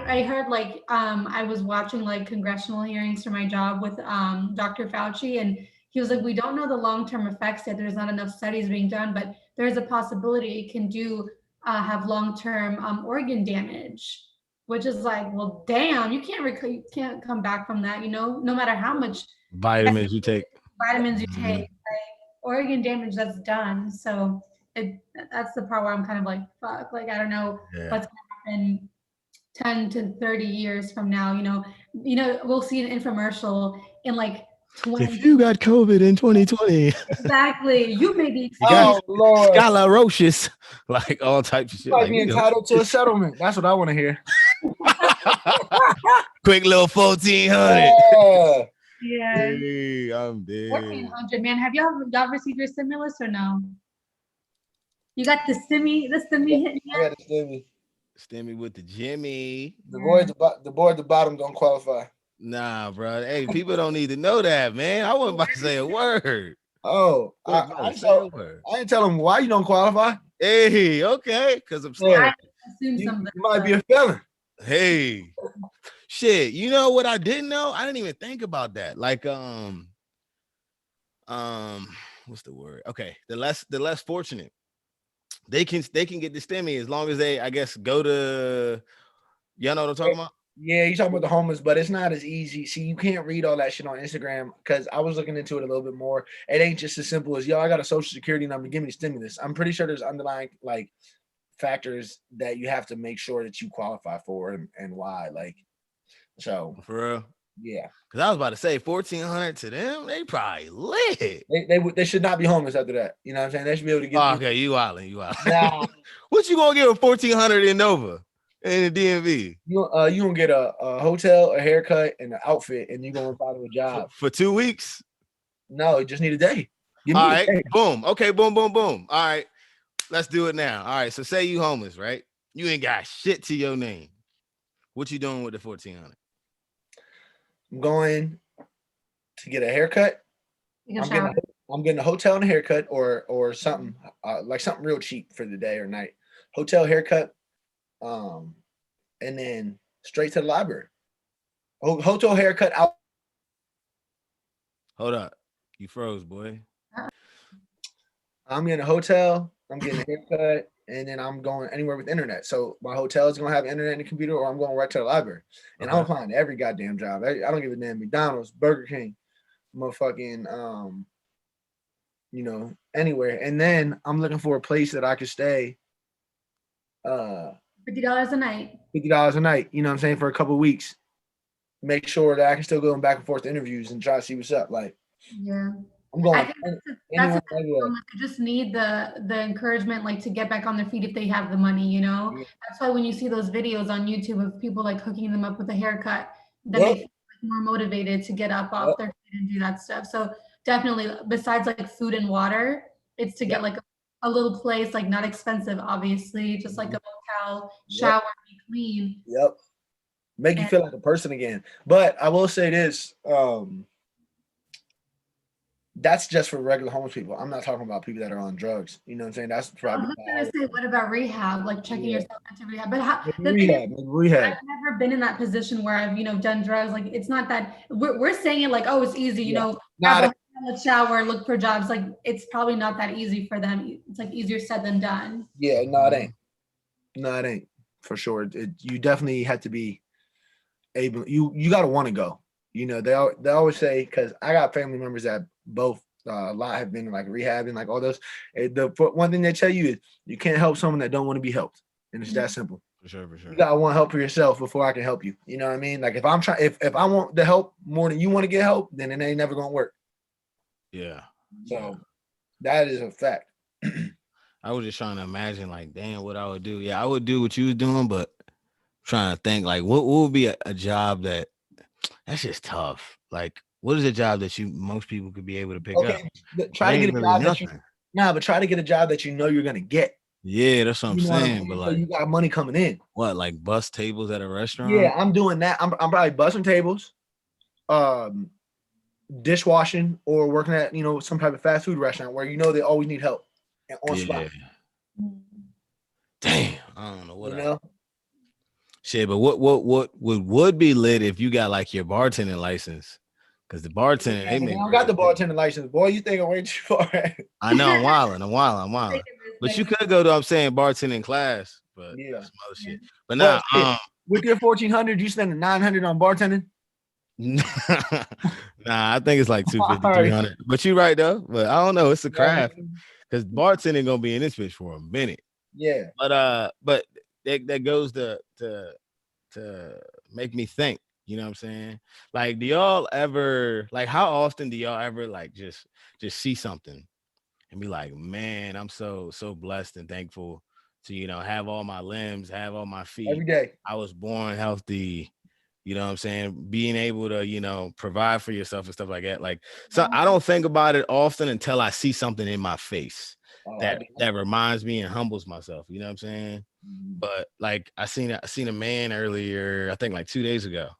I heard like, I was watching like congressional hearings for my job with Dr. Fauci, and he was like, we don't know the long-term effects yet. There's not enough studies being done, but there's a possibility it can have long-term organ damage, which is like, well, damn, you can't come back from that, no matter how much vitamins you take. Like organ damage that's done. So that's the part where I'm kind of like, fuck, like I don't know what's gonna happen 10 to 30 years from now. We'll see an infomercial in like 20. If you got COVID in 2020, exactly, you may be Lord, sclerosis, like all types of shit. You might be entitled to a settlement. That's what I want to hear. Quick little 1,400. Yeah. Hey, I'm dead. 1,400, man. Have y'all received your stimulus or no? You got the stimmy hitting you? I got the stimmy. Stimmy with the Jimmy. The boy at the bottom don't qualify. Nah, bro. Hey, people don't need to know that, man. I wasn't about to say a word. Oh, I didn't tell him why you don't qualify. Hey, okay, because I'm scared. You might be a felon. Hey, shit. You know what I didn't know? I didn't even think about that. Like, what's the word? Okay, the less fortunate, they can get the stimmy as long as they, I guess, go to. Y'all know what I'm talking about? Yeah, you're talking about the homeless, but it's not as easy. See, you can't read all that shit on Instagram because I was looking into it a little bit more. It ain't just as simple as, yo, I got a social security number, give me the stimulus. I'm pretty sure there's underlying like factors that you have to make sure that you qualify for and why. Like, so for real. Yeah. Because I was about to say 1,400 to them, they probably lit. They should not be homeless after that. You know what I'm saying? They should be able to get. Oh, okay, you wildin'. Nah. What you gonna get with 1,400 in Nova? In the DMV, you gonna get a hotel, a haircut, and an outfit, and you gonna find a job for 2 weeks. No, you just need a day. All right, boom. Okay, boom. All right, let's do it now. All right, so say you homeless, right? You ain't got shit to your name. What you doing with the 1,400? I'm going to get a haircut. I'm getting a hotel and a haircut, or something like something real cheap for the day or night. Hotel, haircut. And then straight to the library. Hotel, haircut, out. Hold up. You froze, boy. I'm getting a hotel, I'm getting a haircut, and then I'm going anywhere with internet. So my hotel is going to have internet and a computer, or I'm going right to the library. And I'm applying to every goddamn job. I don't give a damn. McDonald's, Burger King, motherfucking, anywhere. And then I'm looking for a place that I could stay. $50 a night. $50 a night, you know what I'm saying, for a couple of weeks. Make sure that I can still go back and forth to interviews and try to see what's up. Like, yeah. I'm going. That's they just need the encouragement, like to get back on their feet if they have the money, Yeah. That's why when you see those videos on YouTube of people like hooking them up with a haircut, then they feel more motivated to get up off their feet and do that stuff. So definitely, besides like food and water, it's to get like a little place, like not expensive, obviously, just like a motel, shower, be clean. Yep. Make you feel like a person again. But I will say this, that's just for regular homeless people. I'm not talking about people that are on drugs. You know what I'm saying? That's probably. I was gonna say, what about rehab? Like checking yourself into rehab. But rehab. I've never been in that position where I've done drugs. Like it's not that we're saying it like, oh, it's easy. Have the shower, look for jobs. Like it's probably not that easy for them. It's like easier said than done. Yeah, no, it ain't. No, it ain't for sure. You definitely have to be able. You got to want to go. You know, they always say, because I got family members that both a lot have been like rehabbing, like all those. The one thing they tell you is you can't help someone that don't want to be helped, and it's that simple. For sure. You gotta want help for yourself before I can help you. You know what I mean? Like if I'm trying, if I want the help more than you want to get help, then it ain't never gonna work. Yeah. So that is a fact. I was just trying to imagine, like, damn, what I would do. Yeah, I would do what you was doing, but trying to think, like, what would be a job that's just tough. Like, what is a job that most people could be able to pick up? Try to get a job but try to get a job that you know you're gonna get. Yeah, that's what I'm saying. But like, you got money coming in. What, like bus tables at a restaurant? Yeah, I'm doing that. I'm probably busting tables, dishwashing, or working at some type of fast food restaurant where they always need help and on spot. Damn, I don't know what shit, but what would be lit if you got like your bartending license? Because the bartending, I don't got the bartending license, boy. You think I'm way too far? I know, I'm wilding. But you could go to, I'm saying, bartending class, but some other shit. But now, with your 1,400, you spending 900 on bartending? Nah, I think it's like 250, 300. But you're right though. But I don't know. It's a craft because bartending gonna be in this bitch for a minute. Yeah. But that goes to make me think. You know what I'm saying? Like, do y'all ever, like, how often do y'all ever like just see something and be like, man, I'm so blessed and thankful to have all my limbs, have all my feet. Every day. I was born healthy. You know what I'm saying? Being able to, provide for yourself and stuff like that. Like, so I don't think about it often until I see something in my face that reminds me and humbles myself. You know what I'm saying? But like, I seen a man earlier, I think like 2 days ago.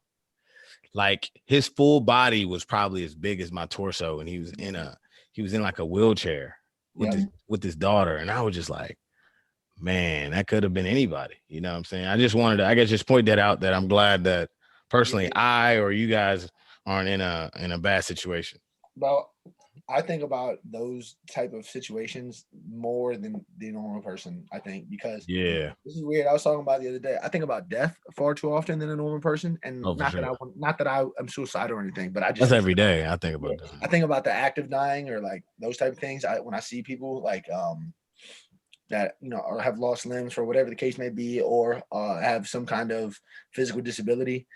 Like his full body was probably as big as my torso, and he was in like a wheelchair with his daughter, and I was just like, man, that could have been anybody. You know what I'm saying? I just wanted to, I guess, just point that out, that I'm glad that personally I or you guys aren't in a bad situation. Well, I think about those type of situations more than the normal person, I think, because this is weird. I was talking about the other day. I think about death far too often than a normal person. And not that I'm suicidal or anything, but I just, that's every day I think about that. I think about the act of dying or like those type of things. When I see people like that, or have lost limbs for whatever the case may be, or have some kind of physical disability,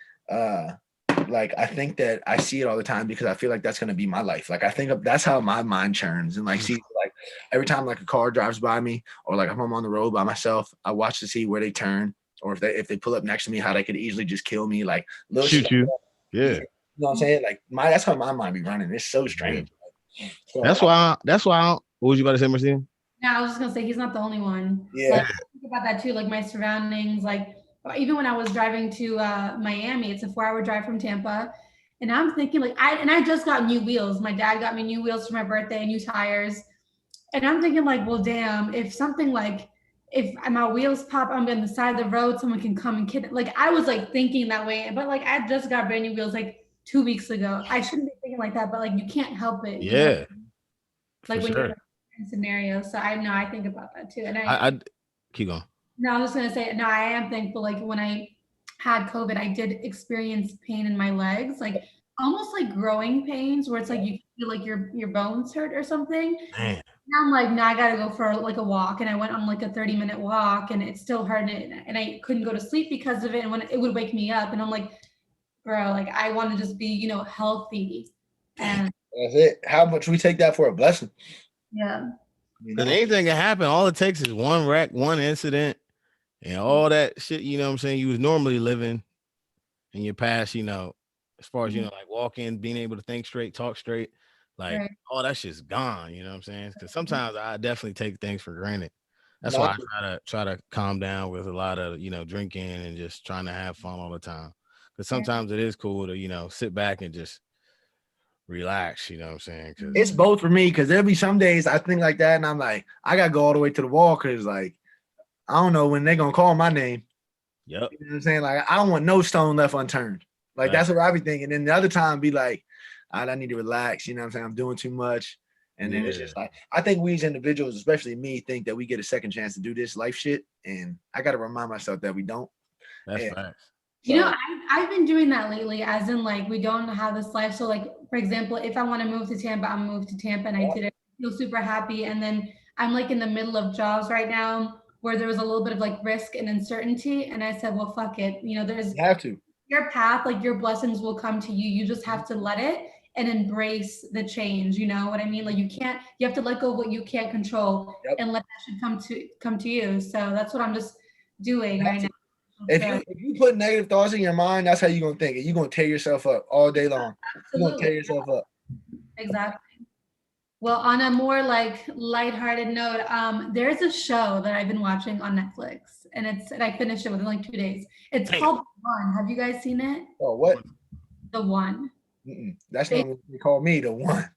like I think that I see it all the time because I feel like that's going to be my life. Like I think that's how my mind churns, and like see, like every time like a car drives by me, or like if I'm on the road by myself, I watch to see where they turn, or if they pull up next to me, how they could easily just kill me, like shoot you. Yeah. You know what I'm saying? Like that's how my mind be running. It's so strange. So, that's why. What was you about to say, Marcine? No, I was just gonna say he's not the only one. Yeah. Like, I think about that too. Like my surroundings, like. Even when I was driving to Miami, it's a 4-hour drive from Tampa. And I'm thinking like, I just got new wheels. My dad got me new wheels for my birthday, new tires. And I'm thinking like, well, damn, if my wheels pop, I'm on the side of the road, someone can come and kidnap. Like I was like thinking that way, but like I just got brand new wheels like 2 weeks ago. I shouldn't be thinking like that, but like you can't help it. Yeah. Like when you're in scenarios. So I think about that too. And I keep going. No, I was just gonna say, no, I am thankful. Like when I had COVID, I did experience pain in my legs, like almost like growing pains where it's like you feel like your bones hurt or something. Man. Now I'm like, I gotta go for like a walk. And I went on like a 30-minute walk and it still hurt, and I couldn't go to sleep because of it. And when it would wake me up, and I'm like, bro, like I want to just be, healthy. And that's it. How much we take that for a blessing? Yeah. Because anything can happen. All it takes is one wreck, one incident. And all that shit, you know what I'm saying, you was normally living in your past, as far as, like walking, being able to think straight, talk straight, like all that shit's gone, you know what I'm saying? Because sometimes I definitely take things for granted. That's why I try to calm down with a lot of, drinking and just trying to have fun all the time. Because sometimes it is cool to, sit back and just relax, you know what I'm saying? It's both for me, because there'll be some days I think like that and I'm like, I got to go all the way to the wall because like, I don't know when they're going to call my name. Yep. You know what I'm saying? Like, I don't want no stone left unturned. Like, that's what I be thinking. And the other time be like, I need to relax. You know what I'm saying? I'm doing too much. And then it's Yeah. just like, I think we as individuals, especially me, think that we get a second chance to do this life shit. And I got to remind myself that we don't. That's And facts. You know, I've been doing that lately, as in like we don't have this life. So like, for example, if I want to move to Tampa, I'm moved to Tampa and I did it. I feel super happy. And then I'm like in the middle of jobs right now where there was a little bit of like risk and uncertainty. And I said, well, fuck it. You know, there's you have to. your path, like your blessings will come to you. You just have to let it and embrace the change. You know what I mean? Like you have to let go of what you can't control and let that shit come to you. So that's what I'm just doing right now. If you put negative thoughts in your mind, that's how you're gonna think it. You're gonna tear yourself up all day long. You're gonna tear yourself up. Exactly. Well, on a more like lighthearted note, there's a show that I've been watching on Netflix, and I finished it within like 2 days. It's called The One. Have you guys seen it? Oh, what? The One. That's not what they call me, The One.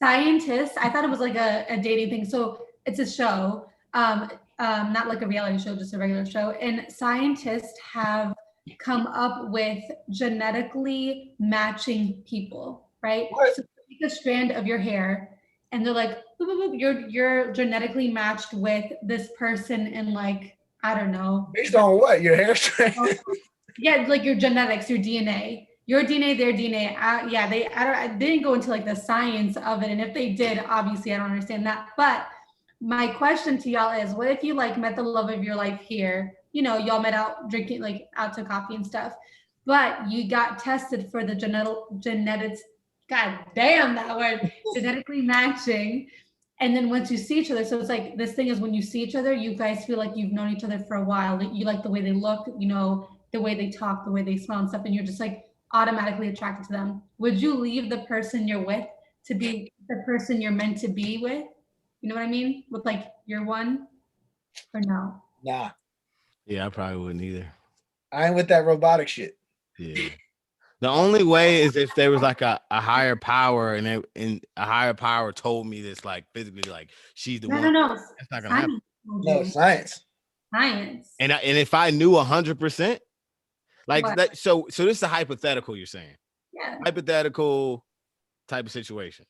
Scientists. I thought it was like a dating thing. So it's a show. Not like a reality show, just a regular show. And scientists have come up with genetically matching people, right? What? So take a strand of your hair and they're like, boop, boop, boop, you're genetically matched with this person in like, I don't know. Based on what? Your hair strand? Yeah, like your genetics, your DNA. Your DNA, their DNA. I didn't go into like the science of it. And if they did, obviously I don't understand that. But my question to y'all is, what if you like met the love of your life here? You know, y'all met out drinking, like out to coffee and stuff, but you got tested for the genetics, god damn that word, genetically matching. And then once you see each other, so it's like this thing is when you see each other, you guys feel like you've known each other for a while. You like the way they look, you know, the way they talk, the way they smell and stuff, and you're just like automatically attracted to them. Would you leave the person you're with to be the person you're meant to be with? You know what I mean? With like your one or no? Nah. Yeah, I probably wouldn't either. I ain't with that robotic shit. Yeah. The only way is if there was like a higher power and a higher power told me this like physically, like she's the one. No. That's not gonna happen. No, science. Science. And if I knew 100%, like What? that, so this is a hypothetical you're saying. Yeah. Hypothetical type of situation.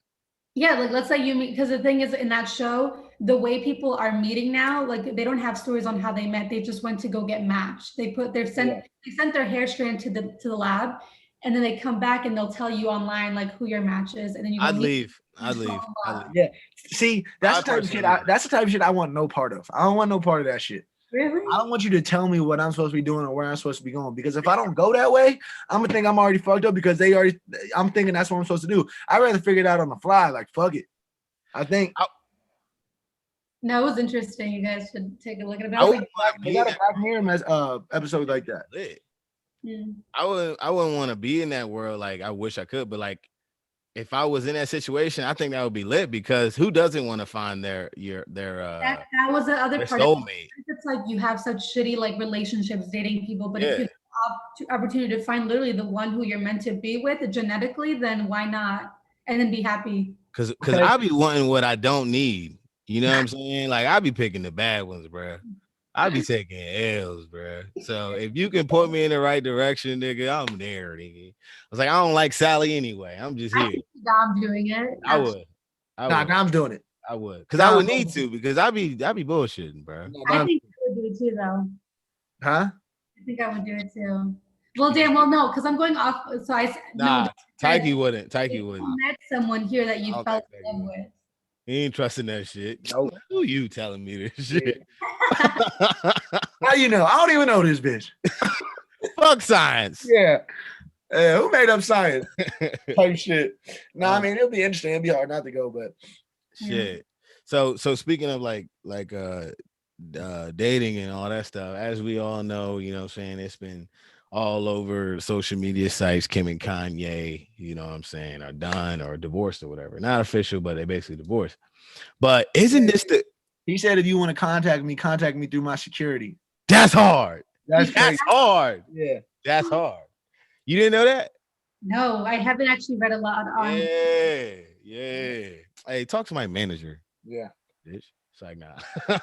Yeah, like let's say you meet, because the thing is in that show, the way people are meeting now, like they don't have stories on how they met. They just went to go get matched. They sent their hair strand to the lab, and then they come back and they'll tell you online like who your match is, and then you. I'd leave. Yeah. See, that's the type of shit. That's the type of shit I want no part of. I don't want no part of that shit. Really? I don't want you to tell me what I'm supposed to be doing or where I'm supposed to be going, because if I don't go that way, I'm gonna think I'm already fucked up because I'm thinking that's what I'm supposed to do. I'd rather figure it out on the fly. Like, fuck it. I think. No, it was interesting. You guys should take a look at it. They got a Black Mirror episode like that. I wouldn't want to be in that world. Like, I wish I could, but like, if I was in that situation, I think that would be lit, because who doesn't want to find their that was the other part. Soulmate. It's like you have such shitty like relationships, dating people, but if you have opportunity to find literally the one who you're meant to be with genetically, then why not? And then be happy. Because I be wanting what I don't need. You know what I'm saying? Like, I be picking the bad ones, bro. I be taking L's, bro. So if you can point me in the right direction, nigga, I'm there, nigga. I was like, I don't like Sally anyway. I'm just here. I'm doing it. I would. I'm doing it. I would, because I would need to, because I be bullshitting, bro. I think I would do it too, though. Huh? I think I would do it too. Well, no, because I'm going off. So Taiki wouldn't. Taiki wouldn't. You met someone here that you fell in love with. He ain't trusting that shit. Nope. Who you telling me this shit? How you know? I don't even know this bitch. Fuck science. Yeah. Who made up science? Type shit. No, I mean, it'll be interesting. It'll be hard not to go, but shit. So speaking of like dating and all that stuff, as we all know, you know what I'm saying, it's been all over social media sites. Kim and Kanye, you know what I'm saying, are done or divorced or whatever. Not official, but they basically divorced. But isn't this the... He said, if you want to contact me through my security. That's hard. That's hard. Yeah. That's hard. You didn't know that? No, I haven't actually read a lot on. Yeah. Hey, talk to my manager. Yeah. Bitch. It's like, nah. All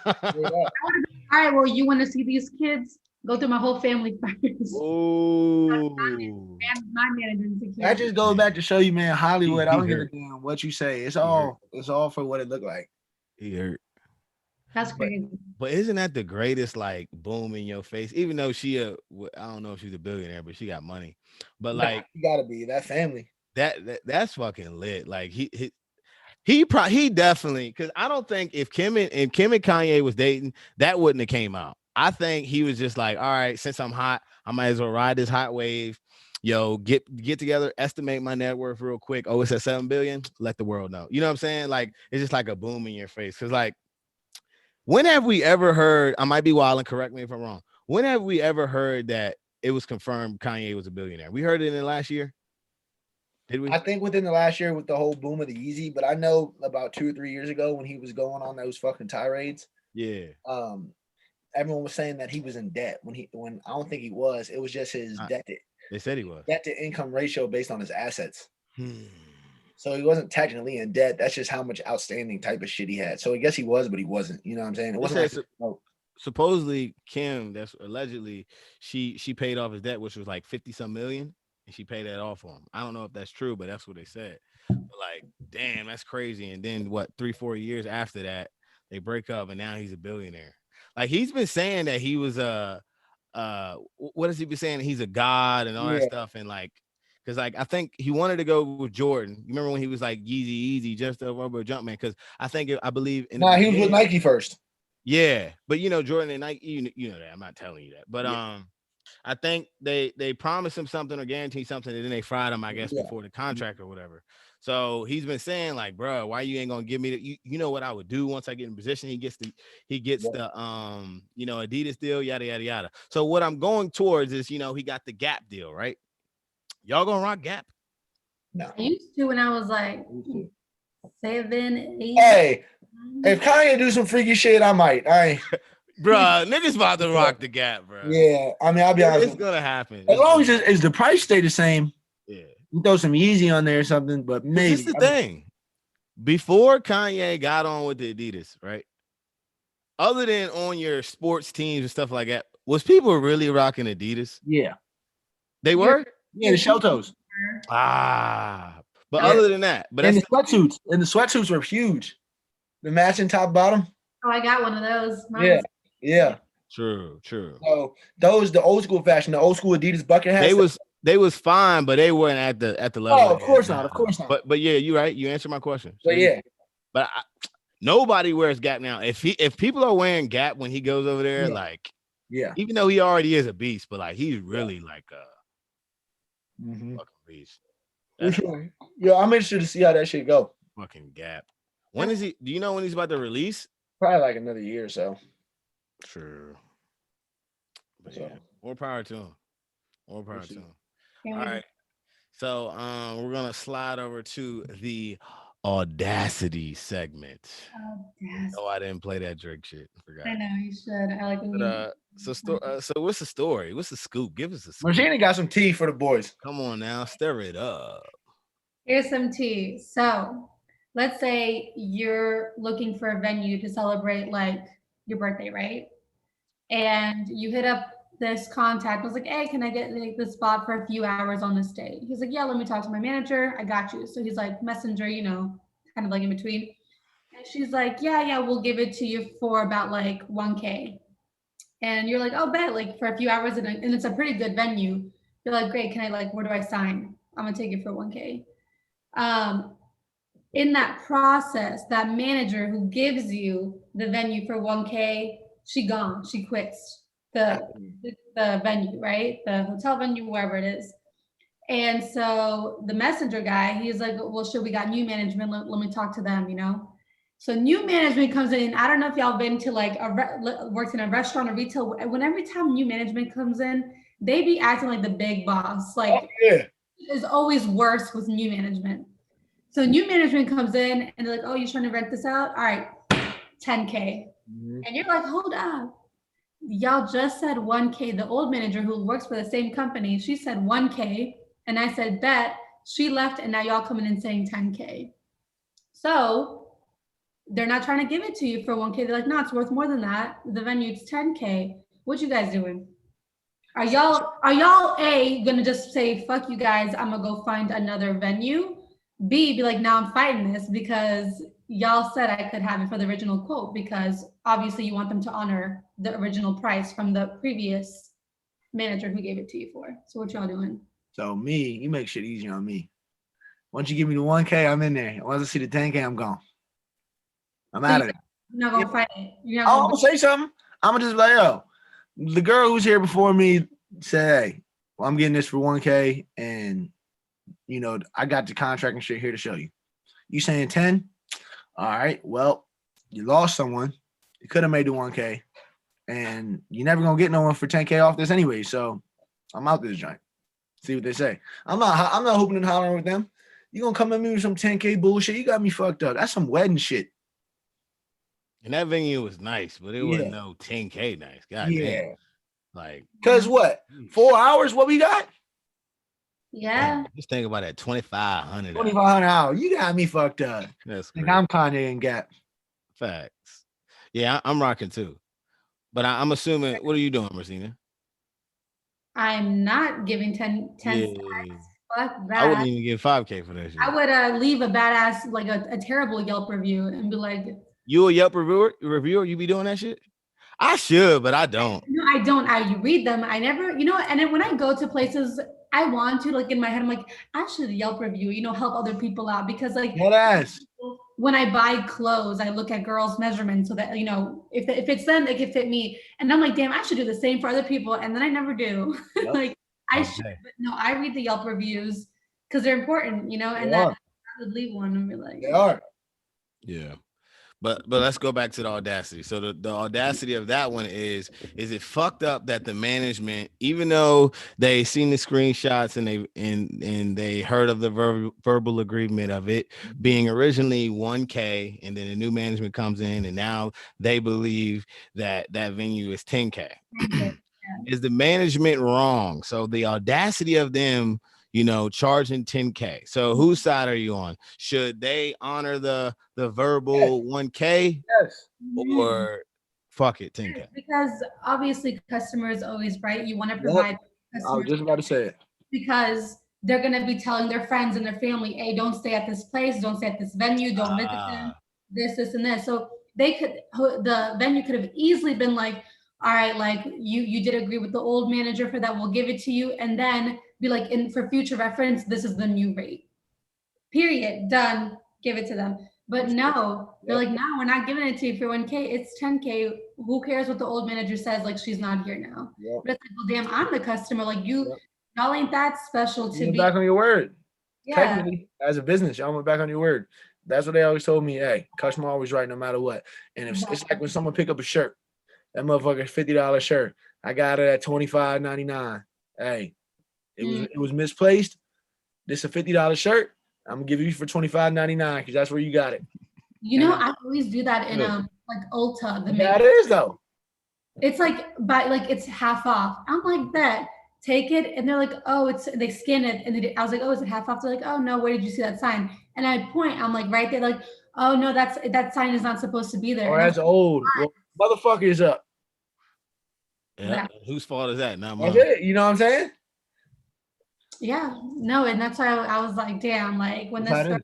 right, well, you want to see these kids? Go through my whole family first. Oh, My management That security. just goes back to show you, man, Hollywood. I don't give a hurt. damn what you say. It's all for what it look like. He hurt. That's But crazy. but isn't that the greatest like boom in your face? Even though she I don't know if she's a billionaire, but she got money. But like you gotta be that family. that's fucking lit. Like he definitely, because I don't think if Kim and Kanye was dating, that wouldn't have came out. I think he was just like, all right, since I'm hot, I might as well ride this hot wave. Yo, get together, estimate my net worth real quick. Oh, it's at 7 billion. Let the world know. You know what I'm saying? Like it's just like a boom in your face. Cause like, when have we ever heard? I might be wild and correct me if I'm wrong. When have we ever heard that it was confirmed Kanye was a billionaire? We heard it in the last year. Did we? I think within the last year with the whole boom of the Yeezy, but I know about 2 or 3 years ago when he was going on those fucking tirades. Yeah. Everyone was saying that he was in debt when I don't think he was. It was just his They said he was. debt to income ratio based on his assets. So he wasn't technically in debt. That's just how much outstanding type of shit he had. So I guess he was, but he wasn't. You know what I'm saying? It wasn't like supposedly Kim, that's allegedly she paid off his debt, which was like 50-some million, and she paid that off for him. I don't know if that's true, but that's what they said. But like, damn, that's crazy. And then what, 3-4 years after that, they break up, and now he's a billionaire. Like he's been saying that he was what has he been saying? He's a god and all that stuff, and like, because like I think he wanted to go with Jordan. You remember when he was like Yeezy, just a rubber Jumpman? Because I believe in he was with Nike first. Yeah, but you know Jordan and Nike, you know that. I'm not telling you that, but I think they promised him something or guaranteed something, and then they fried him, I guess, before the contract or whatever. So he's been saying like, bro, why you ain't gonna give me the? You know what I would do once I get in position? He gets the Adidas deal, yada yada yada. So what I'm going towards is, he got the Gap deal, right? Y'all gonna rock Gap? No. I used to when I was like 7, 8. Hey, if Kanye do some freaky shit, I might. Bruh, niggas about to rock the Gap, bro. Yeah, I mean, I'll be honest. It's gonna happen. As long as the price stay the same. Yeah. You throw some Yeezy on there or something, but maybe. This is the thing. Before Kanye got on with the Adidas, right? Other than on your sports teams and stuff like that, was people really rocking Adidas? Yeah. They were? Yeah, the shell toes. But other than that, but and the sweatsuits were huge. The matching top bottom. Oh, I got one of those. Yeah. True. So the old school fashion, the old school Adidas bucket hats. They was fine, but they weren't at the level. Oh, of course not. But yeah, you're right. You answered my question. But yeah. But nobody wears Gap now. If people are wearing Gap when he goes over there, like, even though he already is a beast, but like he's really like a fucking beast. Yeah, I'm interested to see how that shit go. Fucking Gap. When is he? Do you know when he's about to release? Probably like another year or so. True. But yeah, more power to him. More power to him. All right. So we're gonna slide over to the Audacity segment. Oh, I didn't play that Drake shit. I forgot. I know you should. I like it. So what's the story? What's the scoop? Give us a scoop. Martina got some tea for the boys. Come on now, stir it up. Here's some tea. So let's say you're looking for a venue to celebrate like your birthday, right? And you hit up this contact. I was like, hey, can I get like the spot for a few hours on this day? He's like, yeah, let me talk to my manager. I got you. So he's like, messenger, kind of like in between. And she's like, yeah, we'll give it to you for about like 1K. And you're like, oh, bet, like for a few hours, and it's a pretty good venue. You're like, great, can I where do I sign? I'm gonna take it for 1K. In that process, that manager who gives you the venue for 1K, she gone, she quits the venue, right? The hotel venue, wherever it is. And so the messenger guy, he's like, well, shit, we got new management. Let me talk to them, So new management comes in. I don't know if y'all been to worked in a restaurant or retail. When every time new management comes in, they be acting like the big boss. It's always worse with new management. So new management comes in and they're like, oh, you're trying to rent this out? All right, 10K. And you're like, hold up. Y'all just said 1K. The old manager who works for the same company, she said 1K. And I said, bet. She left and now y'all coming in saying 10K. So they're not trying to give it to you for 1K. They're like, no, it's worth more than that. The venue's 10K. What you guys doing? Are y'all A, gonna just say, fuck you guys, I'm gonna go find another venue? B, be like, now I'm fighting this because y'all said I could have it for the original quote, because obviously you want them to honor the original price from the previous manager who gave it to you for. So what y'all doing? So me, you make shit easy on me. Once you give me the 1K, I'm in there. Once I see the 10K, I'm gone. I'm out of there. You're not gonna fight it. You're I'm not gonna say something. I'm gonna just be like, yo, the girl who's here before me said, hey, well, I'm getting this for 1K, and you know, I got the contract and shit here to show you. You saying 10? All right, well, you lost someone. You could have made the 1K, and you're never gonna get no one for 10K off this anyway. So I'm out this joint. See what they say. I'm not hooping and hollering with them. You gonna come at me with some 10K bullshit? You got me fucked up. That's some wedding shit. And that venue was nice, but it wasn't no 10K nice. God damn. Like, cause what? 4 hours? What we got? Yeah. Damn, just think about that. 2,500. 2,500 hours. You got me fucked up. That's Like great. I'm Kanye and Gap. Facts. Yeah, I'm rocking too. But I'm assuming, what are you doing, Marcina? I'm not giving 10 Yeah. stars. Fuck that. I wouldn't even give 5K for that shit. I would leave a badass, like a terrible Yelp review and be like, You a Yelp reviewer? You be doing that shit? I should, but I don't. No, I don't. I read them. I never, and then when I go to places, I want to, like, in my head, I'm like, I should Yelp review, help other people out, because like when I buy clothes, I look at girls' measurements so that, if it's them, they can fit me. And I'm like, damn, I should do the same for other people. And then I never do. Like I should, but no, I read the Yelp reviews because they're important, and then I would leave one and be like, they are. Yeah. But let's go back to the audacity. So the audacity of that one is it fucked up that the management, even though they seen the screenshots and they heard of the verbal agreement of it being originally 1K, and then the new management comes in and now they believe that venue is 10K. Is the management wrong? So the audacity of them, charging 10K. So whose side are you on? Should they honor the verbal 1K? Yes. Or fuck it, 10K? Because obviously customer is always right. You want to provide. I was just about to say it. Because they're going to be telling their friends and their family, hey, don't stay at this place, don't stay at this venue, don't visit them, this, and this. So the venue could have easily been like, all right, like you did agree with the old manager for that, we'll give it to you, and then be like, for future reference, this is the new rate. Period. Done. Give it to them. But no, they're like, no, we're not giving it to you for 1K. It's 10K. Who cares what the old manager says? Like, she's not here now. Yep. But it's like, well, damn, I'm the customer. Like, y'all ain't that special to be back on your word. Yeah. Technically, as a business, y'all went back on your word. That's what they always told me. Hey, customer always right no matter what. And if it's like when someone pick up a shirt, that motherfucker's $50 shirt. I got it at $25.99. Hey, it was misplaced. This a $50 shirt. I'm gonna give you for $25.99 because that's where you got it. I always do that in like Ulta. That is though. It's like it's half off. I'm like, that. Take it, and they're like, oh, they scan it, and I was like, oh, is it half off? They're like, oh no, where did you see that sign? And I point, I'm like, right there, like, oh no, that sign is not supposed to be there. Oh, that's old. Well, motherfucker is up. Yeah. Whose fault is that? Not mine. That's it. You know what I'm saying? Yeah, no, and that's why I was like, damn, like when this started,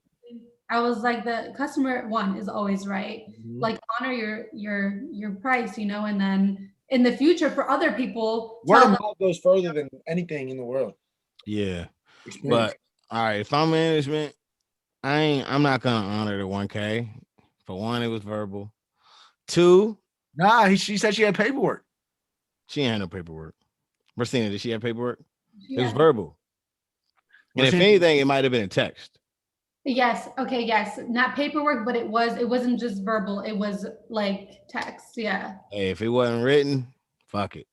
I was like, the customer one is always right. Mm-hmm. Like, honor your price, and then in the future for other people, word of mouth goes further than anything in the world. Yeah. But all right, if I'm management, I'm not gonna honor the 1K. For one, it was verbal. Two, she said she had paperwork. She ain't had no paperwork. Marcina, did she have paperwork? Yeah. It was verbal. And if anything, it might have been a text. Yes. Okay. Yes. Not paperwork, but it wasn't just verbal. It was like text. Yeah. Hey, if it wasn't written, fuck it.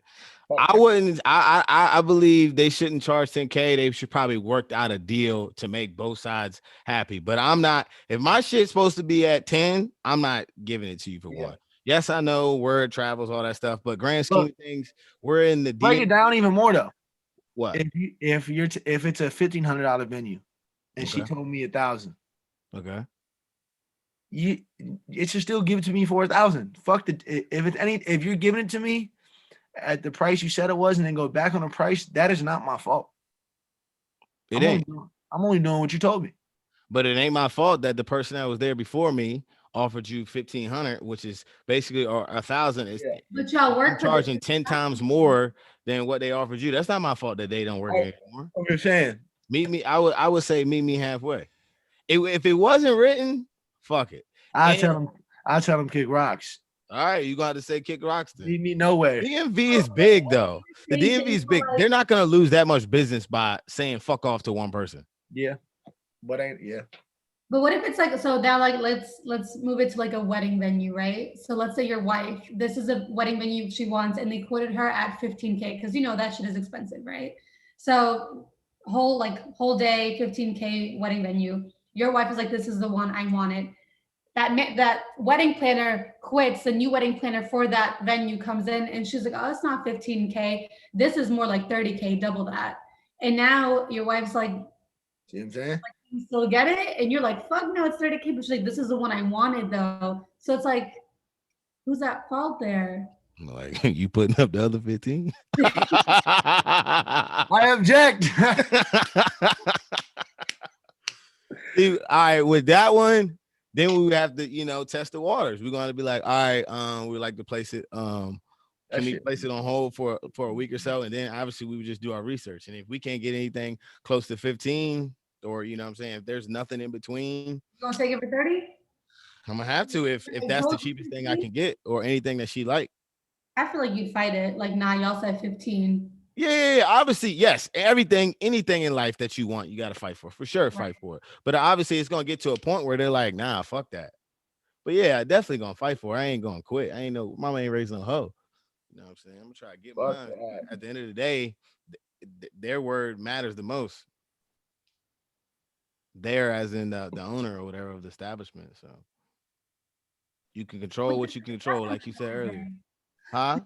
I wouldn't. I believe they shouldn't charge 10K. They should probably work out a deal to make both sides happy. But I'm not. If my shit's supposed to be at 10, I'm not giving it to you for one. Yes, I know word travels, all that stuff. But grand scheme of things, we're in the break it down even more though. What if it's a $1,500 venue, and she told me 1,000? Okay. It should still give it to me for 1,000. Fuck if you're giving it to me, at the price you said it was and then go back on the price, that is not my fault. It ain't. I'm only doing what you told me. But it ain't my fault that the person that was there before me offered you 1,500, which is basically or 1,000. But y'all work charging 10 times more than what they offered you. That's not my fault that they don't work anymore. I'm just saying. Meet me. I would say meet me halfway. If it wasn't written, fuck it. I'll tell them kick rocks. All right, you got to say kick rocks then. Meet me nowhere. DMV is big though. The DMV is big. They're not gonna lose that much business by saying fuck off to one person. Yeah, but yeah. But what if it's like, so now like let's move it to like a wedding venue, right? So let's say your wife, this is a wedding venue she wants, and they quoted her at 15K because you know that shit is expensive, right? So whole day 15K wedding venue. Your wife is like, this is the one I wanted. That wedding planner quits. The new wedding planner for that venue comes in, and she's like, oh, it's not 15K. This is more like 30K, double that. And now your wife's like, see what I'm saying? You still get it? And you're like, fuck no, it's 30K. But she's like, this is the one I wanted though. So it's like, who's at fault there? Like, you putting up the other 15? I object. See, all right, with that one, then we have to, test the waters. We're going to be like, all right, we'd like to place it. Can we place it on hold for a week or so? And then obviously we would just do our research. And if we can't get anything close to 15, or you know what I'm saying, if there's nothing in between, you gonna take it for 30? I'm gonna have to if that's the cheapest thing I can get or anything that she like. I feel like you'd fight it. Like, nah, y'all said 15. Yeah. Obviously, yes. Anything in life that you want, you gotta fight for sure. Right. Fight for it. But obviously it's gonna get to a point where they're like, nah, fuck that. But yeah, I definitely gonna fight for it. I ain't gonna quit. I ain't mama ain't raising no hoe. You know what I'm saying? I'm gonna try to get mine. At the end of the day, their word matters the most. There, as in the owner or whatever of the establishment. So you can control what you can control, like you said earlier. Huh?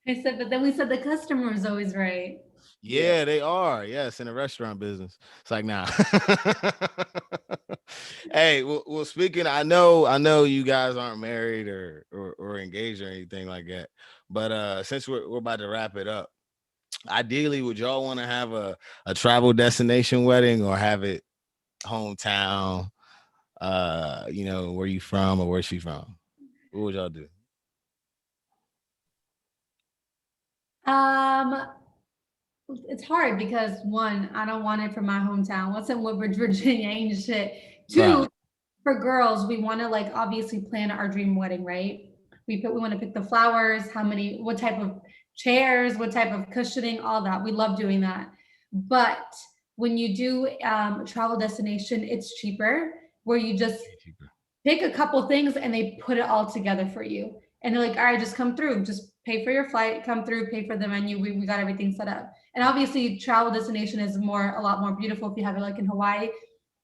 I said, but then we said the customer is always right. Yeah, they are. Yes, in the restaurant business. It's like, nah. Hey, well, speaking, I know you guys aren't married or engaged or anything like that. But since we're about to wrap it up, ideally, would y'all want to have a travel destination wedding or have it hometown, where you from or where she from? What would y'all do? It's hard because one, I don't want it from my hometown. What's in Woodbridge, Virginia? Ain't shit. Two, right. For girls, we want to like obviously plan our dream wedding, right? We want to pick the flowers, what type of chairs, what type of cushioning, all that. We love doing that. But when you do travel destination, it's cheaper, where you just pick a couple things and they put it all together for you. And they're like, all right, just come through, just pay for your flight, come through, pay for the menu. We got everything set up. And obviously travel destination is a lot more beautiful if you have it like in Hawaii.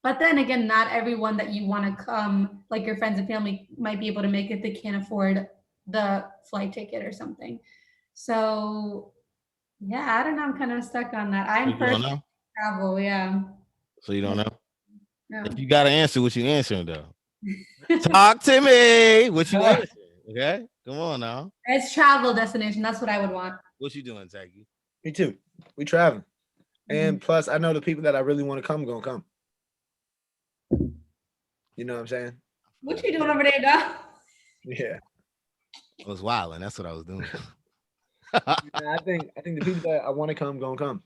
But then again, not everyone that you want to come, like your friends and family, might be able to make it. They can't afford the flight ticket or something. So yeah, I don't know. I'm kind of stuck on that. I'm first travel, yeah. So you don't know? No. If you got to answer, what you answering though? Talk to me. What you answering? Okay, come on now. It's travel destination. That's what I would want. What you doing, Taki? Me too. We traveling. And plus, I know the people that I really want to come gonna come. You know what I'm saying? What you doing over there, dog? Yeah. I was wilding. That's what I was doing. I think the people that I want to come gonna come.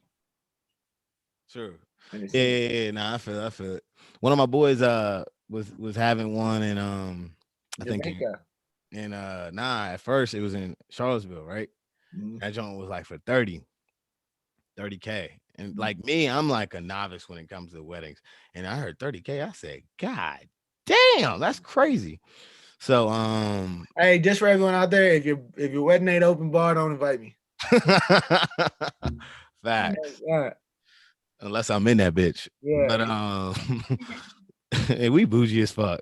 Sure. Yeah. Nah, I feel it. One of my boys was having one in I think at first it was in Charlottesville, right? Mm-hmm. That joint was like for 30K. And like me, I'm like a novice when it comes to weddings. And I heard 30K. I said, God damn, that's crazy. So hey, just for everyone out there, if your wedding ain't open bar, don't invite me. Facts. Right. Unless I'm in that bitch. Yeah. But hey, we bougie as fuck.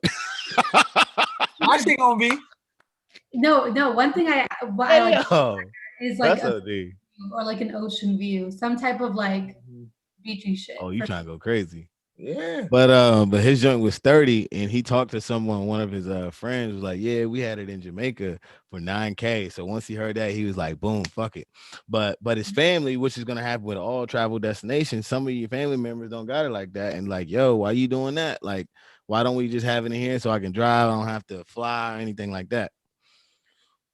I think gonna be. No. One thing I like is like or like an ocean view, some type of like beachy shit. Oh, you trying to go crazy? Yeah. But his joint was 30, and he talked to someone, one of his friends was like, yeah, we had it in Jamaica for 9K. So once he heard that, he was like, boom, fuck it. But his family, which is gonna happen with all travel destinations, some of your family members don't got it like that. And like, yo, why you doing that? Like, why don't we just have it in here so I can drive? I don't have to fly or anything like that.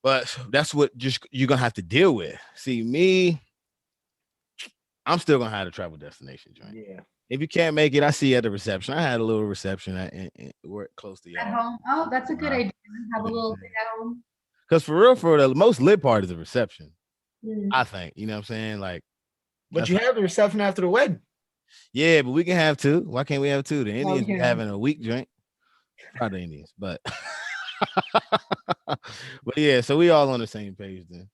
But that's what just you're gonna have to deal with. See, me, I'm still gonna have a travel destination joint. Yeah. If you can't make it, I see you at the reception. I had a little reception we're close to At y'all. home. Oh, that's a good idea. Have a little thing at home. Because for real, for the most lit part is the reception. Mm. I think. You know what I'm saying? Like, But you have the reception after the wedding. yeah, but we can have two. Why can't we have two? The Indians be Okay. having a week drink. Not the Indians, but but yeah, so we all on the same page then.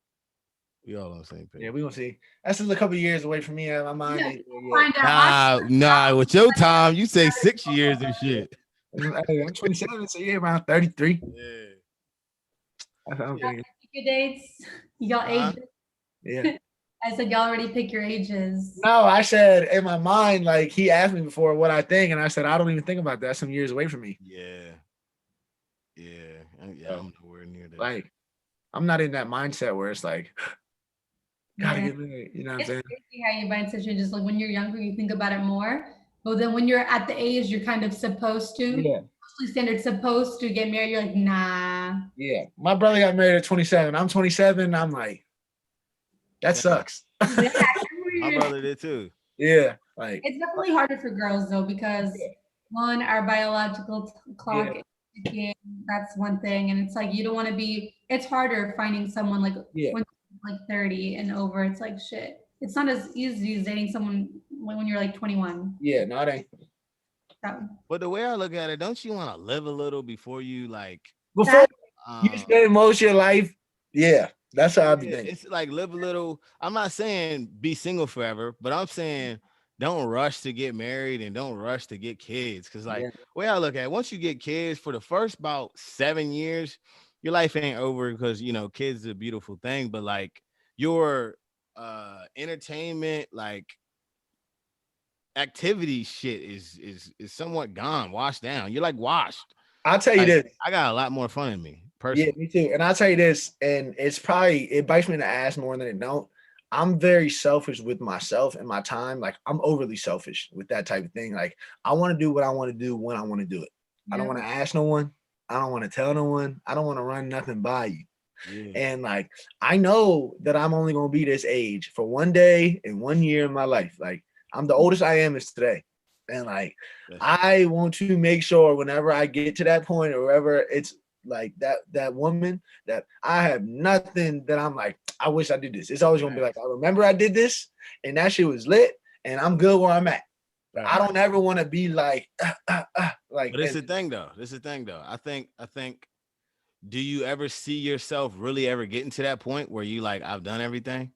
We all on the same page. Yeah, we gonna see. That's still a couple years away from me. My mind Yeah, ain't there yet. find out. Nah, with your time, you say 6 years and shit. Hey, I'm 27, so yeah, around 33. Yeah. That's what I'm thinking. Pick your dates. You got ages. Yeah. I said y'all already pick your ages. No, I said in my mind, like he asked me before what I think, and I said I don't even think about that. That's some years away from me. Yeah. I'm nowhere near that. Like, I'm not in that mindset where it's like gotta Yeah. get married. You know what I'm It's saying? crazy how you find situations like when you're younger, you think about it more. But then when you're at the age you're kind of supposed to, Yeah. socially standard supposed to get married, you're like, nah. Yeah. My brother got married at 27. I'm 27. I'm like, that sucks. My brother did too. Yeah. Like, It's definitely harder for girls though, because one, our biological clock is ticking. That's one thing. And it's like you don't want to be, it's harder finding someone like yeah. when you're like 30 and over. It's like shit. It's not as easy as dating someone when you're like 21. Yeah, no, it ain't. So, But the way I look at it, don't you want to live a little before you like Before you spend most of your life, yeah, that's how I be thinking. It's like live a little. I'm not saying be single forever, but I'm saying don't rush to get married and don't rush to get kids. Cause like way I look at it, once you get kids for the first about 7 years, your life ain't over because you know kids is a beautiful thing, but like your entertainment, like activity shit is somewhat gone, washed down. You're like washed. I'll tell you this. I got a lot more fun in me personally. Yeah, me too. And I'll tell you this, and it's probably it bites me in the ass more than it don't. I'm very selfish with myself and my time. Like I'm overly selfish with that type of thing. Like I want to do what I want to do when I want to do it. I don't want to ask no one. I don't want to tell no one. I don't want to run nothing by you. Yeah. And like I know that I'm only gonna be this age for one day and 1 year in my life. Like I'm the oldest I am is today. And like I want to make sure whenever I get to that point or wherever it's like that woman that I have nothing that I'm like, I wish I did this. It's always gonna be like, I remember I did this and that shit was lit and I'm good where I'm at. Right. I don't ever want to be like like. But it's the thing though. I think. Do you ever see yourself really ever getting to that point where you like I've done everything?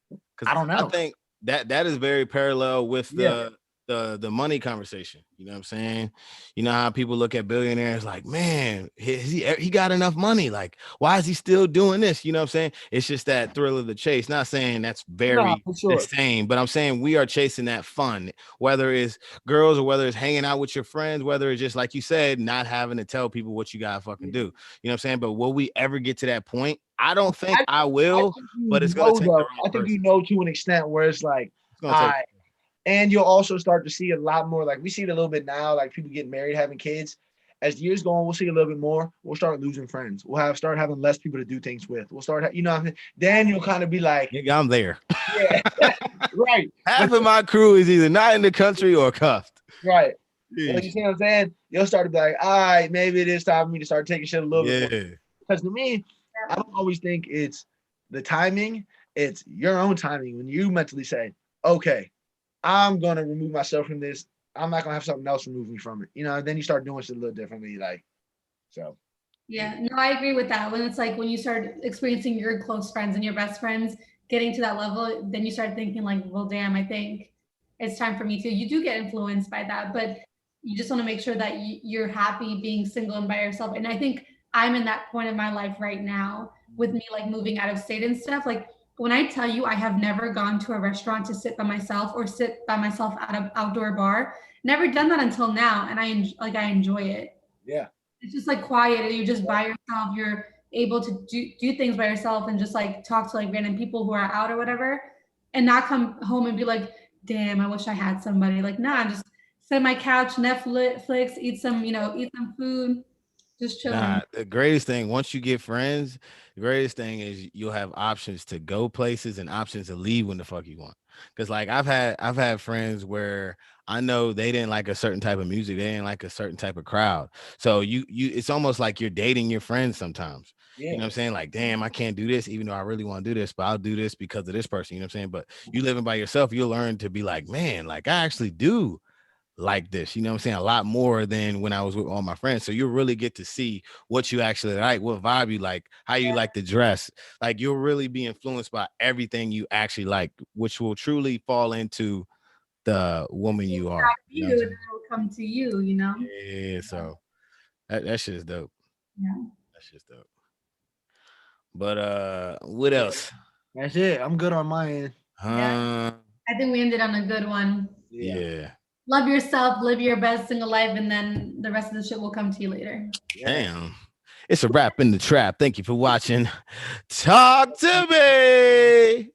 Because I don't know. I think that is very parallel with the money conversation. You know what I'm saying? You know how people look at billionaires like, man, he got enough money. Like, why is he still doing this? You know what I'm saying? It's just that thrill of the chase. Not saying that's very the same, but I'm saying we are chasing that fun, whether it's girls or whether it's hanging out with your friends, whether it's just like you said, not having to tell people what you gotta fucking do. You know what I'm saying? But will we ever get to that point? I don't think I will, but it's gonna take the right I think person. you know to an extent where it's like, and you'll also start to see a lot more. Like we see it a little bit now, like people getting married, having kids. As the years go on, we'll see a little bit more. We'll start losing friends. We'll start having less people to do things with. We'll start, you know what I mean? Then you'll kind of be like, nigga, I'm there. Yeah, right. Half of my crew is either not in the country or cuffed. Right. Well, you see what I'm saying? You'll start to be like, all right, maybe it is time for me to start taking shit a little bit more. Because to me, I don't always think it's the timing. It's your own timing when you mentally say, okay, I'm going to remove myself from this. I'm not going to have something else remove me from it. You know, and then you start doing shit a little differently. Like, so. Yeah, no, I agree with that. When it's like when you start experiencing your close friends and your best friends getting to that level, then you start thinking like, well, damn, I think it's time for me too. You do get influenced by that, but you just want to make sure that you're happy being single and by yourself. And I think I'm in that point of my life right now with me like moving out of state and stuff. Like when I tell you I have never gone to a restaurant to sit by myself or sit by myself at an outdoor bar, never done that until now, and I enjoy it. Yeah. It's just like quiet, and you just by yourself. You're able to do things by yourself and just like talk to like random people who are out or whatever, and not come home and be like, "Damn, I wish I had somebody." Like, nah, just sit on my couch, Netflix, eat some food, just chilling. Nah, the greatest thing once you get friends, the greatest thing is you'll have options to go places and options to leave when the fuck you want. Cause like I've had friends where I know they didn't like a certain type of music, they didn't like a certain type of crowd. So you it's almost like you're dating your friends sometimes. You know what I'm saying? Like, damn, I can't do this, even though I really want to do this, but I'll do this because of this person. You know what I'm saying? But you living by yourself, you'll learn to be like, man, like I actually do like this, you know what I'm saying? A lot more than when I was with all my friends. So you'll really get to see what you actually like, what vibe you like, how you like to dress. Like you'll really be influenced by everything you actually like, which will truly fall into the woman you are. You know what I'm You, and saying? it'll come to you. You know. Yeah, so that shit is dope. Yeah. That shit's dope. But what else? That's it. I'm good on my end. Huh? I think we ended on a good one. Yeah. Love yourself, live your best single life, and then the rest of the shit will come to you later. Damn. It's a wrap in the trap. Thank you for watching. Talk to me.